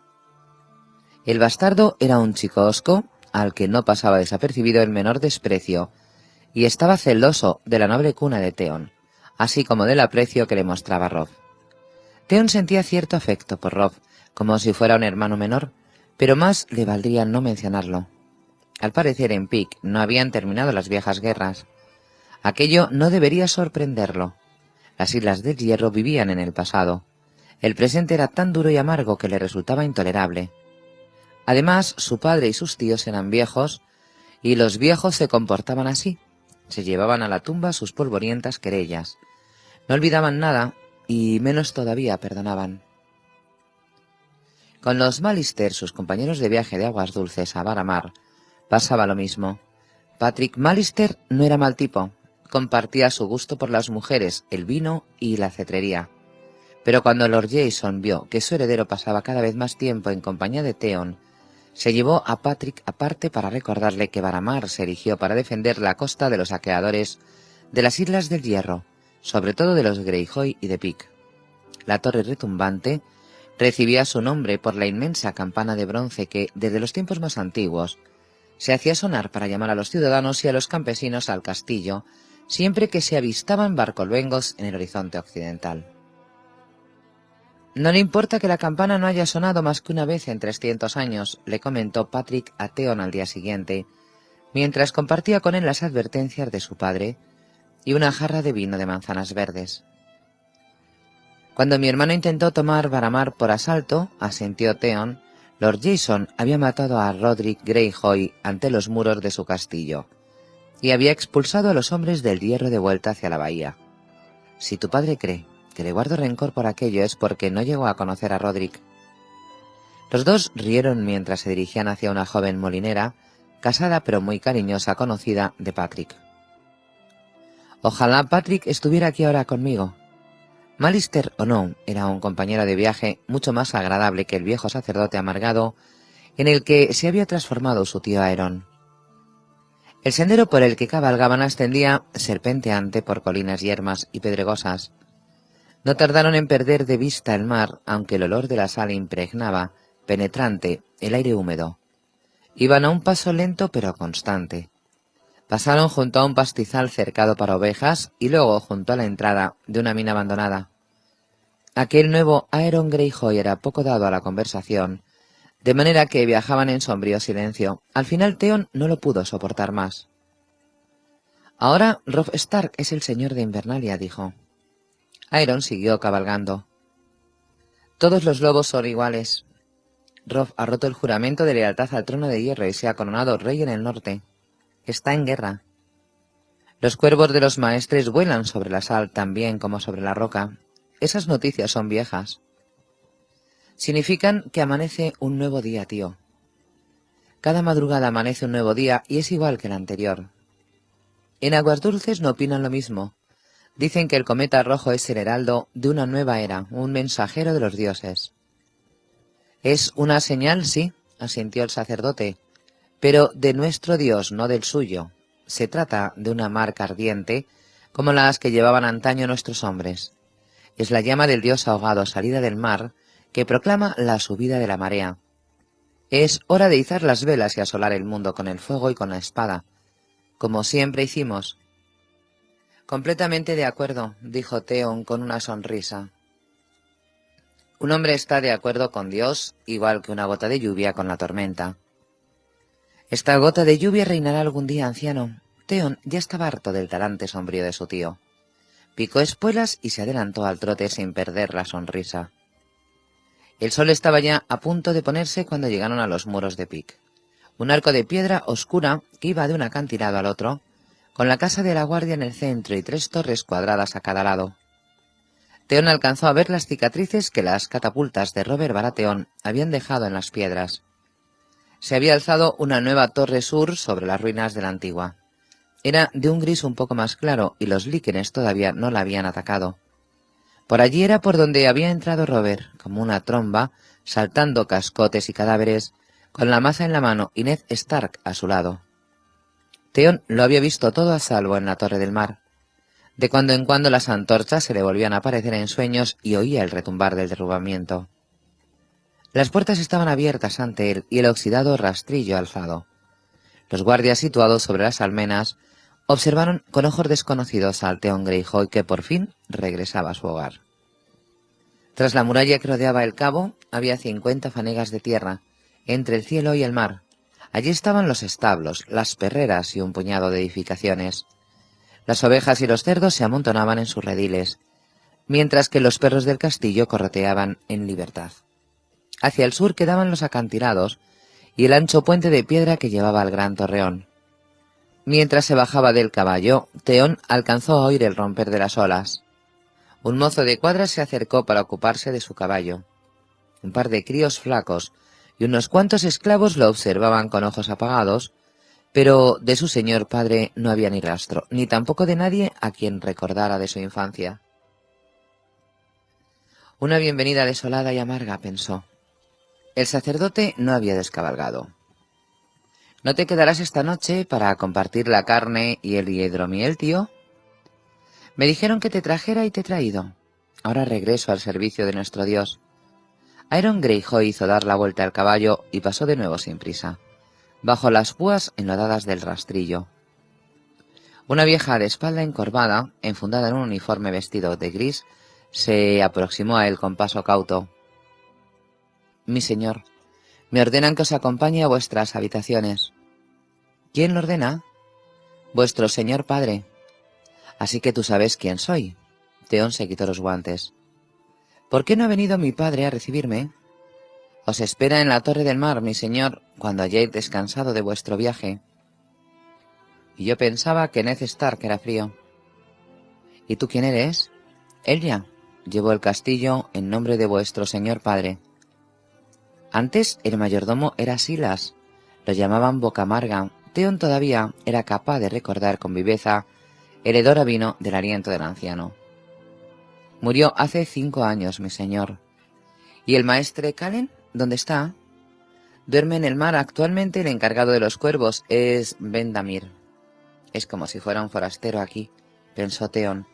El bastardo era un chico hosco, al que no pasaba desapercibido el menor desprecio, y estaba celoso de la noble cuna de Theon, así como del aprecio que le mostraba Robb. Theon sentía cierto afecto por Robb, como si fuera un hermano menor, pero más le valdría no mencionarlo. Al parecer en Pyke no habían terminado las viejas guerras. Aquello no debería sorprenderlo. Las Islas del Hierro vivían en el pasado. El presente era tan duro y amargo que le resultaba intolerable. Además, su padre y sus tíos eran viejos, y los viejos se comportaban así. Se llevaban a la tumba sus polvorientas querellas. No olvidaban nada, y menos todavía perdonaban. Con los Mallister, sus compañeros de viaje de aguas dulces a Varamar, pasaba lo mismo. Patrick Mallister no era mal tipo. Compartía su gusto por las mujeres, el vino y la cetrería. Pero cuando Lord Jason vio que su heredero pasaba cada vez más tiempo en compañía de Theon, se llevó a Patrick aparte para recordarle que Varamar se erigió para defender la costa de los saqueadores de las Islas del Hierro, sobre todo de los Greyjoy y de Pyke. La torre retumbante recibía su nombre por la inmensa campana de bronce que, desde los tiempos más antiguos, se hacía sonar para llamar a los ciudadanos y a los campesinos al castillo siempre que se avistaban barcolbengos en el horizonte occidental. «No le importa que la campana no haya sonado más que una vez en 300 años», le comentó Patrick a Theon al día siguiente, mientras compartía con él las advertencias de su padre y una jarra de vino de manzanas verdes. «Cuando mi hermano intentó tomar Varamar por asalto», asintió Theon, «Lord Jason había matado a Roderick Greyjoy ante los muros de su castillo y había expulsado a los hombres del Hierro de vuelta hacia la bahía. Si tu padre cree que le guardo rencor por aquello es porque no llegó a conocer a Roderick». Los dos rieron mientras se dirigían hacia una joven molinera, casada pero muy cariñosa, conocida de Patrick. «Ojalá Patrick estuviera aquí ahora conmigo». Mallister o no, era un compañero de viaje mucho más agradable que el viejo sacerdote amargado en el que se había transformado su tío Aeron. El sendero por el que cabalgaban ascendía serpenteante por colinas yermas y pedregosas. No tardaron en perder de vista el mar, aunque el olor de la sal impregnaba, penetrante, el aire húmedo. Iban a un paso lento pero constante. Pasaron junto a un pastizal cercado para ovejas y luego junto a la entrada de una mina abandonada. Aquel nuevo Aeron Greyjoy era poco dado a la conversación, de manera que viajaban en sombrío silencio. Al final Theon no lo pudo soportar más. «Ahora Robb Stark es el señor de Invernalia», dijo. Aeron siguió cabalgando. «Todos los lobos son iguales. Robb ha roto el juramento de lealtad al trono de hierro y se ha coronado rey en el norte. Está en guerra. Los cuervos de los maestres vuelan sobre la sal tan bien como sobre la roca. Esas noticias son viejas. Significan que amanece un nuevo día, tío. Cada madrugada amanece un nuevo día y es igual que el anterior. En Aguas Dulces no opinan lo mismo. Dicen que el cometa rojo es el heraldo de una nueva era, un mensajero de los dioses». «Es una señal, sí», asintió el sacerdote, «pero de nuestro Dios, no del suyo. Se trata de una marca ardiente, como las que llevaban antaño nuestros hombres. Es la llama del dios ahogado salida del mar, que proclama la subida de la marea. Es hora de izar las velas y asolar el mundo con el fuego y con la espada, como siempre hicimos». «Completamente de acuerdo», dijo Theon con una sonrisa. «Un hombre está de acuerdo con Dios, igual que una gota de lluvia con la tormenta». «Esta gota de lluvia reinará algún día, anciano». Theon ya estaba harto del talante sombrío de su tío. Picó espuelas y se adelantó al trote sin perder la sonrisa. El sol estaba ya a punto de ponerse cuando llegaron a los muros de Pyke. Un arco de piedra oscura que iba de un acantilado al otro, con la casa de la guardia en el centro y 3 torres cuadradas a cada lado. Theon alcanzó a ver las cicatrices que las catapultas de Robert Baratheon habían dejado en las piedras. Se había alzado una nueva torre sur sobre las ruinas de la antigua. Era de un gris un poco más claro y los líquenes todavía no la habían atacado. Por allí era por donde había entrado Robert, como una tromba, saltando cascotes y cadáveres, con la maza en la mano y Ned Stark a su lado. Theon lo había visto todo a salvo en la Torre del Mar. De cuando en cuando las antorchas se le volvían a aparecer en sueños y oía el retumbar del derrubamiento. Las puertas estaban abiertas ante él y el oxidado rastrillo alzado. Los guardias situados sobre las almenas observaron con ojos desconocidos al Theon Greyjoy que por fin regresaba a su hogar. Tras la muralla que rodeaba el cabo había 50 fanegas de tierra, entre el cielo y el mar. Allí estaban los establos, las perreras y un puñado de edificaciones. Las ovejas y los cerdos se amontonaban en sus rediles, mientras que los perros del castillo correteaban en libertad. Hacia el sur quedaban los acantilados y el ancho puente de piedra que llevaba al gran torreón. Mientras se bajaba del caballo, Theon alcanzó a oír el romper de las olas. Un mozo de cuadra se acercó para ocuparse de su caballo. Un par de críos flacos y unos cuantos esclavos lo observaban con ojos apagados, pero de su señor padre no había ni rastro, ni tampoco de nadie a quien recordara de su infancia. Una bienvenida desolada y amarga, pensó. El sacerdote no había descabalgado. ¿No te quedarás esta noche para compartir la carne y el hidromiel, tío? Me dijeron que te trajera y te he traído. Ahora regreso al servicio de nuestro Dios. Aeron Greyjoy hizo dar la vuelta al caballo y pasó de nuevo sin prisa, bajo las púas enlodadas del rastrillo. Una vieja de espalda encorvada, enfundada en un uniforme vestido de gris, se aproximó a él con paso cauto. Mi señor, me ordenan que os acompañe a vuestras habitaciones. ¿Quién lo ordena? Vuestro señor padre. Así que tú sabes quién soy. Theon se quitó los guantes. ¿Por qué no ha venido mi padre a recibirme? Os espera en la Torre del Mar, mi señor, cuando hayáis descansado de vuestro viaje. Y yo pensaba que Ned Stark era frío. ¿Y tú quién eres? Elia. Llevo el castillo en nombre de vuestro señor padre. Antes el mayordomo era Silas. Lo llamaban Boca Amarga. Theon todavía era capaz de recordar con viveza el hedor a vino del aliento del anciano. Murió hace 5 años, mi señor. ¿Y el maestre Calen? ¿Dónde está? Duerme en el mar. Actualmente el encargado de los cuervos es Vendamir. Es como si fuera un forastero aquí, pensó Theon.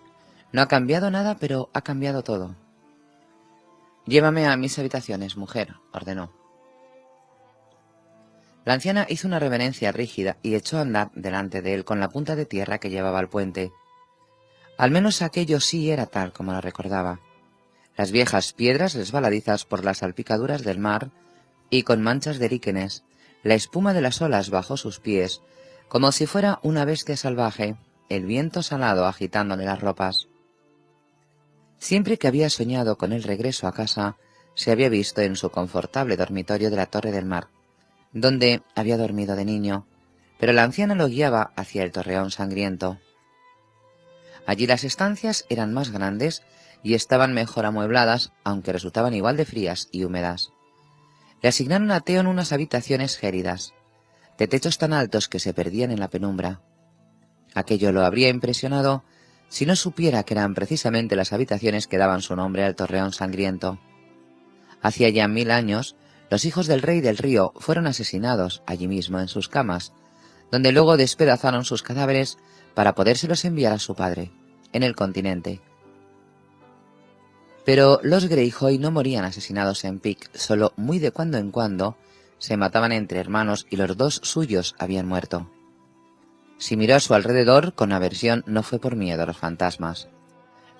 No ha cambiado nada, pero ha cambiado todo. Llévame a mis habitaciones, mujer, ordenó. La anciana hizo una reverencia rígida y echó a andar delante de él con la punta de tierra que llevaba al puente. Al menos aquello sí era tal como lo recordaba. Las viejas piedras resbaladizas por las salpicaduras del mar y con manchas de líquenes, la espuma de las olas bajo sus pies, como si fuera una bestia salvaje, el viento salado agitándole las ropas. Siempre que había soñado con el regreso a casa, se había visto en su confortable dormitorio de la Torre del Mar, donde había dormido de niño, pero la anciana lo guiaba hacia el torreón sangriento. Allí las estancias eran más grandes y estaban mejor amuebladas, aunque resultaban igual de frías y húmedas. Le asignaron a Theon unas habitaciones gélidas, de techos tan altos que se perdían en la penumbra. Aquello lo habría impresionado si no supiera que eran precisamente las habitaciones que daban su nombre al torreón sangriento. Hacía ya 1000 años, los hijos del rey del río fueron asesinados allí mismo en sus camas, donde luego despedazaron sus cadáveres para podérselos enviar a su padre, en el continente. Pero los Greyjoy no morían asesinados en Pyke, solo muy de cuando en cuando se mataban entre hermanos y los 2 suyos habían muerto. Si miró a su alrededor con aversión no fue por miedo a los fantasmas.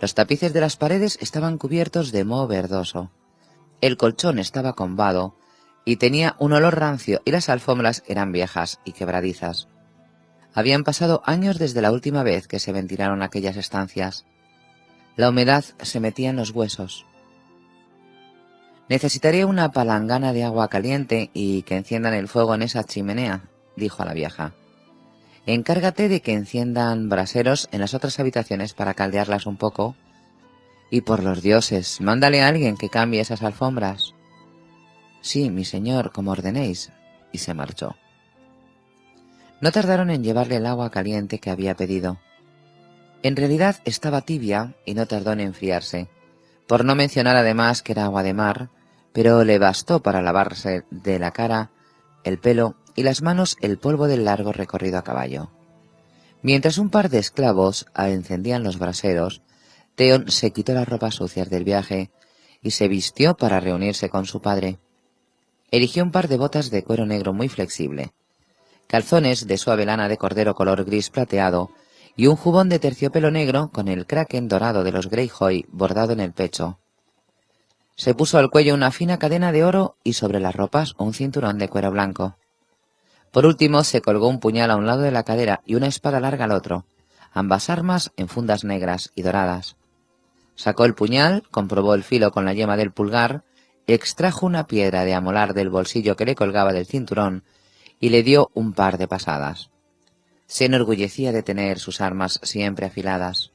Los tapices de las paredes estaban cubiertos de moho verdoso. El colchón estaba combado y tenía un olor rancio y las alfombras eran viejas y quebradizas. Habían pasado años desde la última vez que se ventilaron aquellas estancias. La humedad se metía en los huesos. Necesitaré una palangana de agua caliente y que enciendan el fuego en esa chimenea, dijo a la vieja. Encárgate de que enciendan braseros en las otras habitaciones para caldearlas un poco. Y por los dioses, mándale a alguien que cambie esas alfombras. Sí, mi señor, como ordenéis. Y se marchó. No tardaron en llevarle el agua caliente que había pedido. En realidad estaba tibia y no tardó en enfriarse, por no mencionar además que era agua de mar, pero le bastó para lavarse de la cara, el pelo y las manos el polvo del largo recorrido a caballo. Mientras un par de esclavos encendían los braseros, Theon se quitó las ropas sucias del viaje y se vistió para reunirse con su padre. Eligió un par de botas de cuero negro muy flexible, calzones de suave lana de cordero color gris plateado y un jubón de terciopelo negro con el kraken dorado de los Greyjoy bordado en el pecho. Se puso al cuello una fina cadena de oro y sobre las ropas un cinturón de cuero blanco. Por último se colgó un puñal a un lado de la cadera y una espada larga al otro, ambas armas en fundas negras y doradas. Sacó el puñal, comprobó el filo con la yema del pulgar, extrajo una piedra de amolar del bolsillo que le colgaba del cinturón y le dio un par de pasadas. Se enorgullecía de tener sus armas siempre afiladas.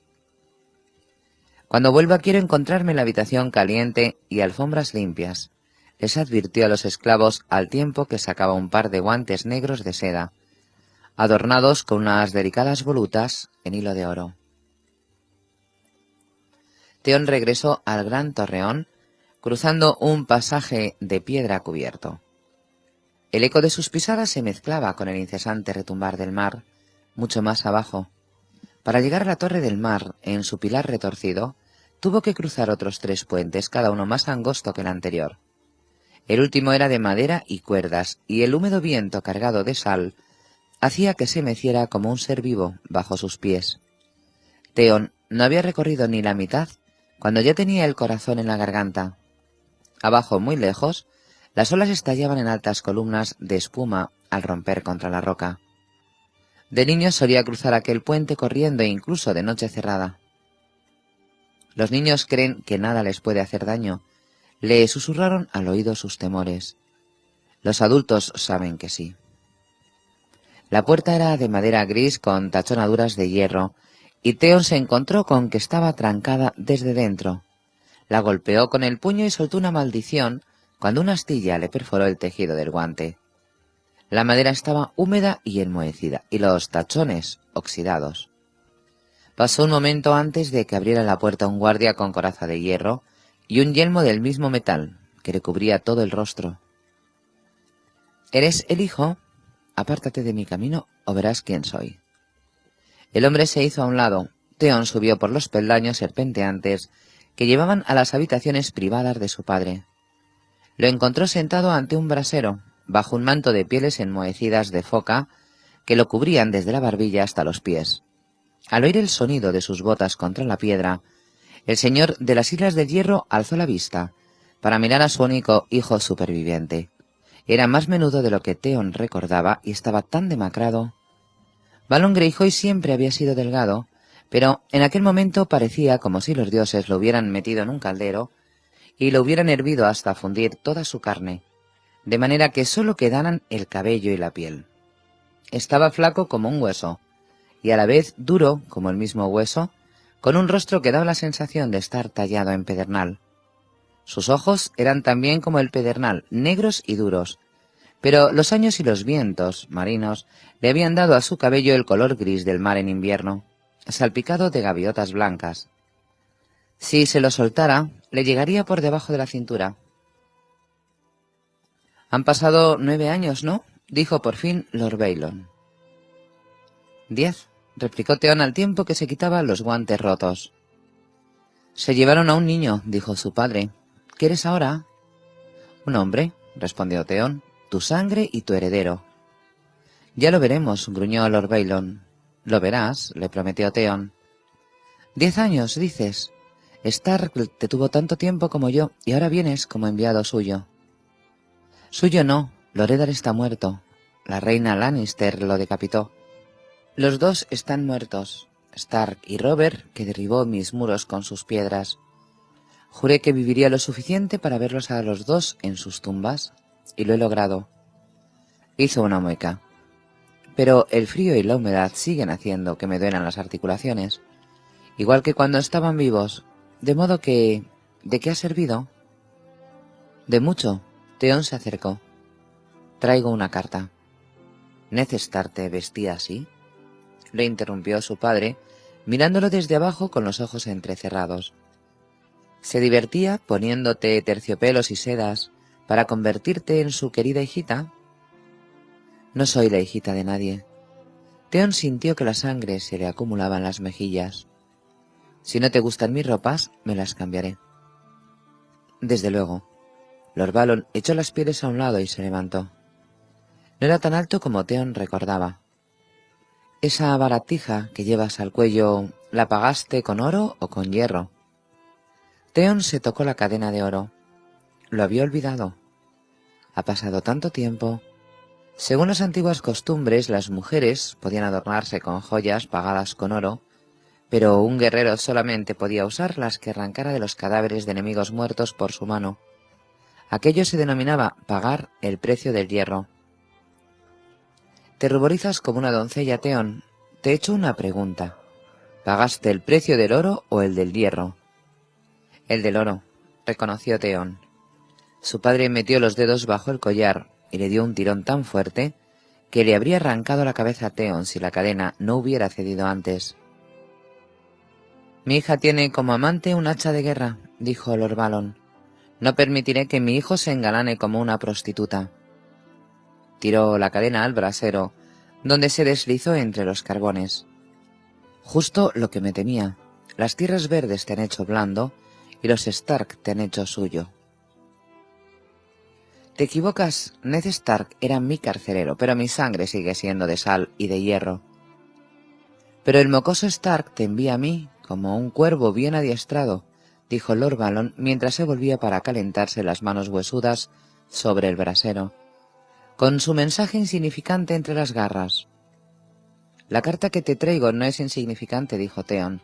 Cuando vuelva quiero encontrarme en la habitación caliente y alfombras limpias, les advirtió a los esclavos al tiempo que sacaba un par de guantes negros de seda, adornados con unas delicadas volutas en hilo de oro. Theon regresó al gran torreón, cruzando un pasaje de piedra cubierto. El eco de sus pisadas se mezclaba con el incesante retumbar del mar, mucho más abajo. Para llegar a la torre del mar, en su pilar retorcido, tuvo que cruzar otros 3 puentes, cada uno más angosto que el anterior. El último era de madera y cuerdas, y el húmedo viento cargado de sal hacía que se meciera como un ser vivo bajo sus pies. Theon no había recorrido ni la mitad cuando ya tenía el corazón en la garganta. Abajo, muy lejos, las olas estallaban en altas columnas de espuma al romper contra la roca. De niño solía cruzar aquel puente corriendo incluso de noche cerrada. Los niños creen que nada les puede hacer daño. Le susurraron al oído sus temores. Los adultos saben que sí. La puerta era de madera gris con tachonaduras de hierro, y Theon se encontró con que estaba trancada desde dentro. La golpeó con el puño y soltó una maldición cuando una astilla le perforó el tejido del guante. La madera estaba húmeda y enmohecida, y los tachones oxidados. Pasó un momento antes de que abriera la puerta un guardia con coraza de hierro y un yelmo del mismo metal, que le cubría todo el rostro. ¿Eres el hijo? Apártate de mi camino o verás quién soy. El hombre se hizo a un lado. Theon subió por los peldaños serpenteantes que llevaban a las habitaciones privadas de su padre. Lo encontró sentado ante un brasero, bajo un manto de pieles enmohecidas de foca que lo cubrían desde la barbilla hasta los pies. Al oír el sonido de sus botas contra la piedra, el señor de las Islas del Hierro alzó la vista para mirar a su único hijo superviviente. Era más menudo de lo que Theon recordaba y estaba tan demacrado. Balon Greyjoy siempre había sido delgado, pero en aquel momento parecía como si los dioses lo hubieran metido en un caldero y lo hubieran hervido hasta fundir toda su carne, de manera que sólo quedaran el cabello y la piel. Estaba flaco como un hueso, y a la vez duro como el mismo hueso, con un rostro que daba la sensación de estar tallado en pedernal. Sus ojos eran también como el pedernal, negros y duros, pero los años y los vientos marinos le habían dado a su cabello el color gris del mar en invierno, salpicado de gaviotas blancas. Si se lo soltara, le llegaría por debajo de la cintura. «Han pasado 9 años, ¿no?», dijo por fin Lord Baelon. 10, replicó Theon al tiempo que se quitaba los guantes rotos. «Se llevaron a un niño», dijo su padre. «¿Qué eres ahora?» «Un hombre», respondió Theon, «tu sangre y tu heredero». «Ya lo veremos», gruñó Lord Baelon. «Lo verás», le prometió Theon. 10 años, dices. Stark te tuvo tanto tiempo como yo, y ahora vienes como enviado suyo. Suyo no, Loredar está muerto. La reina Lannister lo decapitó. Los dos están muertos, Stark y Robert, que derribó mis muros con sus piedras. Juré que viviría lo suficiente para verlos a los dos en sus tumbas, y lo he logrado. Hizo una mueca. Pero el frío y la humedad siguen haciendo que me duelan las articulaciones, igual que cuando estaban vivos, de modo que... ¿De qué ha servido? De mucho. Theon se acercó. Traigo una carta. ¿Ned Stark te vestía así?, le interrumpió su padre, mirándolo desde abajo con los ojos entrecerrados. ¿Se divertía poniéndote terciopelos y sedas para convertirte en su querida hijita? No soy la hijita de nadie. Theon sintió que la sangre se le acumulaba en las mejillas. Si no te gustan mis ropas, me las cambiaré. Desde luego. Lord Balon echó las pieles a un lado y se levantó. No era tan alto como Theon recordaba. Esa baratija que llevas al cuello, ¿la pagaste con oro o con hierro? Theon se tocó la cadena de oro. Lo había olvidado. Ha pasado tanto tiempo. Según las antiguas costumbres, las mujeres podían adornarse con joyas pagadas con oro, pero un guerrero solamente podía usar las que arrancara de los cadáveres de enemigos muertos por su mano. Aquello se denominaba pagar el precio del hierro. Te ruborizas como una doncella, Theon. Te he hecho una pregunta. ¿Pagaste el precio del oro o el del hierro? El del oro, reconoció Theon. Su padre metió los dedos bajo el collar y le dio un tirón tan fuerte que le habría arrancado la cabeza a Theon si la cadena no hubiera cedido antes. Mi hija tiene como amante un hacha de guerra, dijo Lord Balon. No permitiré que mi hijo se engalane como una prostituta. Tiró la cadena al brasero, donde se deslizó entre los carbones. Justo lo que me temía. Las tierras verdes te han hecho blando y los Stark te han hecho suyo. Te equivocas, Ned Stark era mi carcelero, pero mi sangre sigue siendo de sal y de hierro. Pero el mocoso Stark te envía a mí como un cuervo bien adiestrado, dijo Lord Balon mientras se volvía para calentarse las manos huesudas sobre el brasero, con su mensaje insignificante entre las garras. La carta que te traigo no es insignificante, dijo Theon,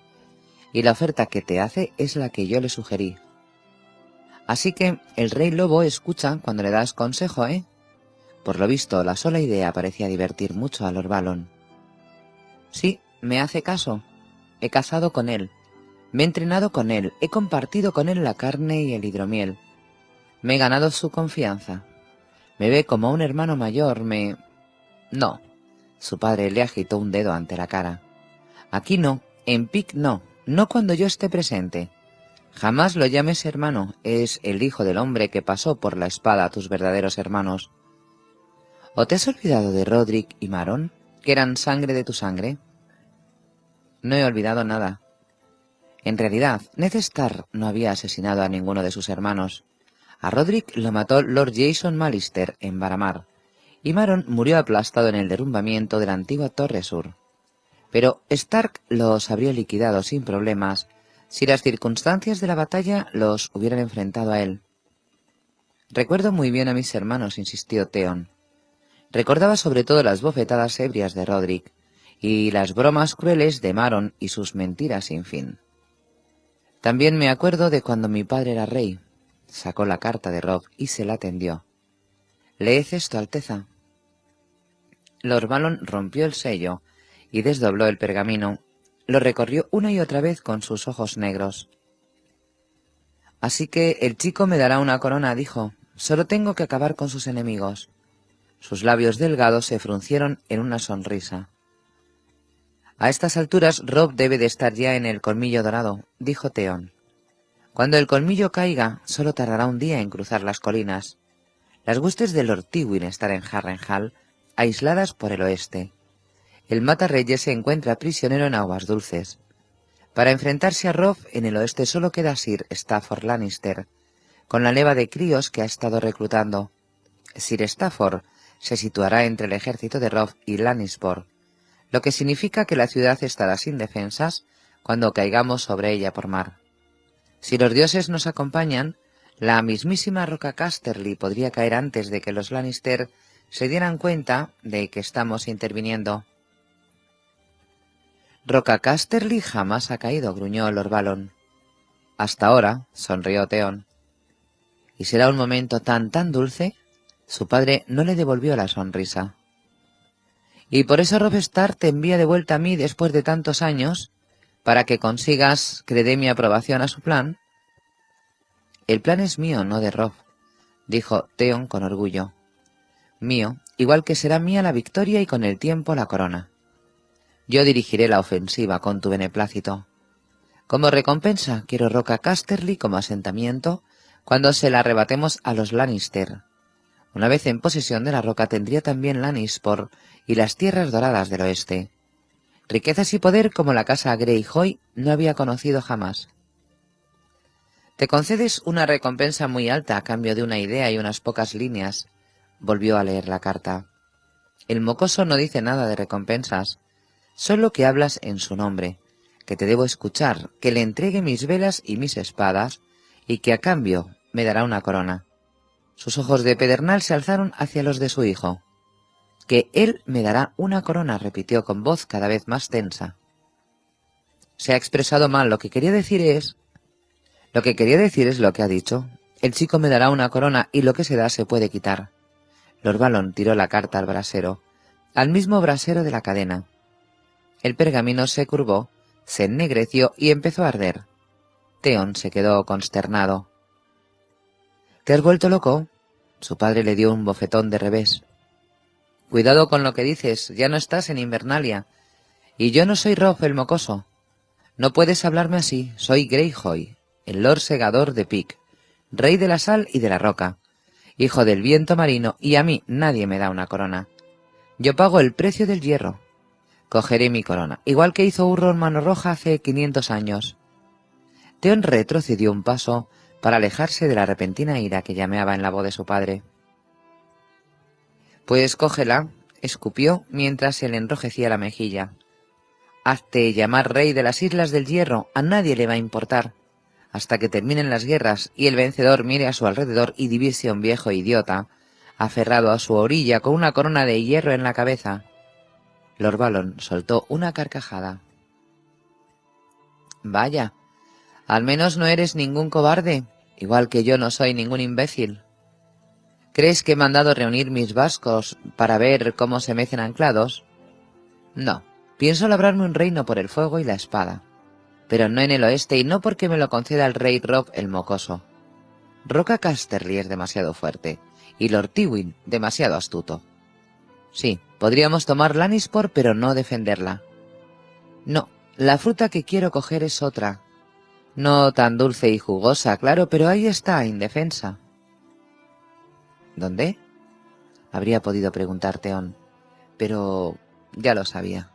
y la oferta que te hace es la que yo le sugerí. Así que el rey lobo escucha cuando le das consejo, ¿eh? Por lo visto, la sola idea parecía divertir mucho a Lord Balon. Sí, me hace caso. He cazado con él. Me he entrenado con él. He compartido con él la carne y el hidromiel. Me he ganado su confianza. Me ve como un hermano mayor. No. Su padre le agitó un dedo ante la cara. Aquí no. En Pic no. No cuando yo esté presente. Jamás lo llames hermano, es el hijo del hombre que pasó por la espada a tus verdaderos hermanos. ¿O te has olvidado de Rodrik y Maron, que eran sangre de tu sangre? No he olvidado nada. En realidad, Ned Stark no había asesinado a ninguno de sus hermanos. A Rodrik lo mató Lord Jason Mallister en Varamar, y Maron murió aplastado en el derrumbamiento de la antigua Torre Sur. Pero Stark los habría liquidado sin problemas si las circunstancias de la batalla los hubieran enfrentado a él. Recuerdo muy bien a mis hermanos, insistió Theon. Recordaba sobre todo las bofetadas ebrias de Rodrik y las bromas crueles de Maron y sus mentiras sin fin. También me acuerdo de cuando mi padre era rey. Sacó la carta de Robb y se la tendió. «Leed esto, Alteza». Lord Balon rompió el sello y desdobló el pergamino. Lo recorrió una y otra vez con sus ojos negros. «Así que el chico me dará una corona», dijo. «Solo tengo que acabar con sus enemigos». Sus labios delgados se fruncieron en una sonrisa. «A estas alturas Robb debe de estar ya en el colmillo dorado», dijo Theon. «Cuando el colmillo caiga, solo tardará un día en cruzar las colinas. Las huestes de Lord Tywin están en Harrenhal, aisladas por el oeste. El Matarreyes se encuentra prisionero en Aguas Dulces. Para enfrentarse a Robb en el oeste solo queda Sir Stafford Lannister, con la leva de críos que ha estado reclutando. Sir Stafford se situará entre el ejército de Robb y Lannisport, lo que significa que la ciudad estará sin defensas cuando caigamos sobre ella por mar. Si los dioses nos acompañan, la mismísima roca Casterly podría caer antes de que los Lannister se dieran cuenta de que estamos interviniendo». «Roca Casterly jamás ha caído», gruñó Lord Balon. «Hasta ahora», sonrió Theon. «¿Y será un momento tan dulce?» Su padre no le devolvió la sonrisa. «¿Y por eso Robb Stark te envía de vuelta a mí después de tantos años, para que consigas que le dé mi aprobación a su plan?» «El plan es mío, no de Robb», dijo Theon con orgullo. «Mío, igual que será mía la victoria y con el tiempo la corona. Yo dirigiré la ofensiva con tu beneplácito. Como recompensa quiero Roca Casterly como asentamiento cuando se la arrebatemos a los Lannister. Una vez en posesión de la roca tendría también Lannisport y las tierras doradas del oeste. Riquezas y poder como la casa Greyjoy no había conocido jamás. Te concedes una recompensa muy alta a cambio de una idea y unas pocas líneas», volvió a leer la carta. «El mocoso no dice nada de recompensas. Solo que hablas en su nombre, que te debo escuchar, que le entregue mis velas y mis espadas, y que a cambio me dará una corona. Sus ojos de pedernal se alzaron hacia los de su hijo. Que él me dará una corona, repitió con voz cada vez más tensa. Se ha expresado mal, lo que quería decir es lo que ha dicho. El chico me dará una corona y lo que se da se puede quitar. Lord Balon tiró la carta al brasero, al mismo brasero de la cadena. El pergamino se curvó, se ennegreció y empezó a arder. Theon se quedó consternado. —¿Te has vuelto loco? Su padre le dio un bofetón de revés. —Cuidado con lo que dices, ya no estás en Invernalia. Y yo no soy Robb el mocoso. No puedes hablarme así, soy Greyjoy, el Lord Segador de Pyke, rey de la sal y de la roca, hijo del viento marino, y a mí nadie me da una corona. Yo pago el precio del hierro. Cogeré mi corona, igual que hizo Urron Manoroja hace 500 años. Theon retrocedió un paso para alejarse de la repentina ira que llameaba en la voz de su padre. Pues cógela, escupió mientras se le enrojecía la mejilla. Hazte llamar rey de las Islas del Hierro, a nadie le va a importar, hasta que terminen las guerras y el vencedor mire a su alrededor y divise a un viejo idiota, aferrado a su orilla con una corona de hierro en la cabeza. Lord Balon soltó una carcajada. Vaya, al menos no eres ningún cobarde, igual que yo no soy ningún imbécil. ¿Crees que he mandado reunir mis vascos para ver cómo se mecen anclados? No, pienso labrarme un reino por el fuego y la espada, pero no en el oeste y no porque me lo conceda el rey Robb el mocoso. Roca Casterly es demasiado fuerte y Lord Tywin demasiado astuto. Sí, podríamos tomar Lannisport, pero no defenderla. No, la fruta que quiero coger es otra. No tan dulce y jugosa, claro, pero ahí está, indefensa. ¿Dónde? Habría podido preguntar Theon, pero ya lo sabía.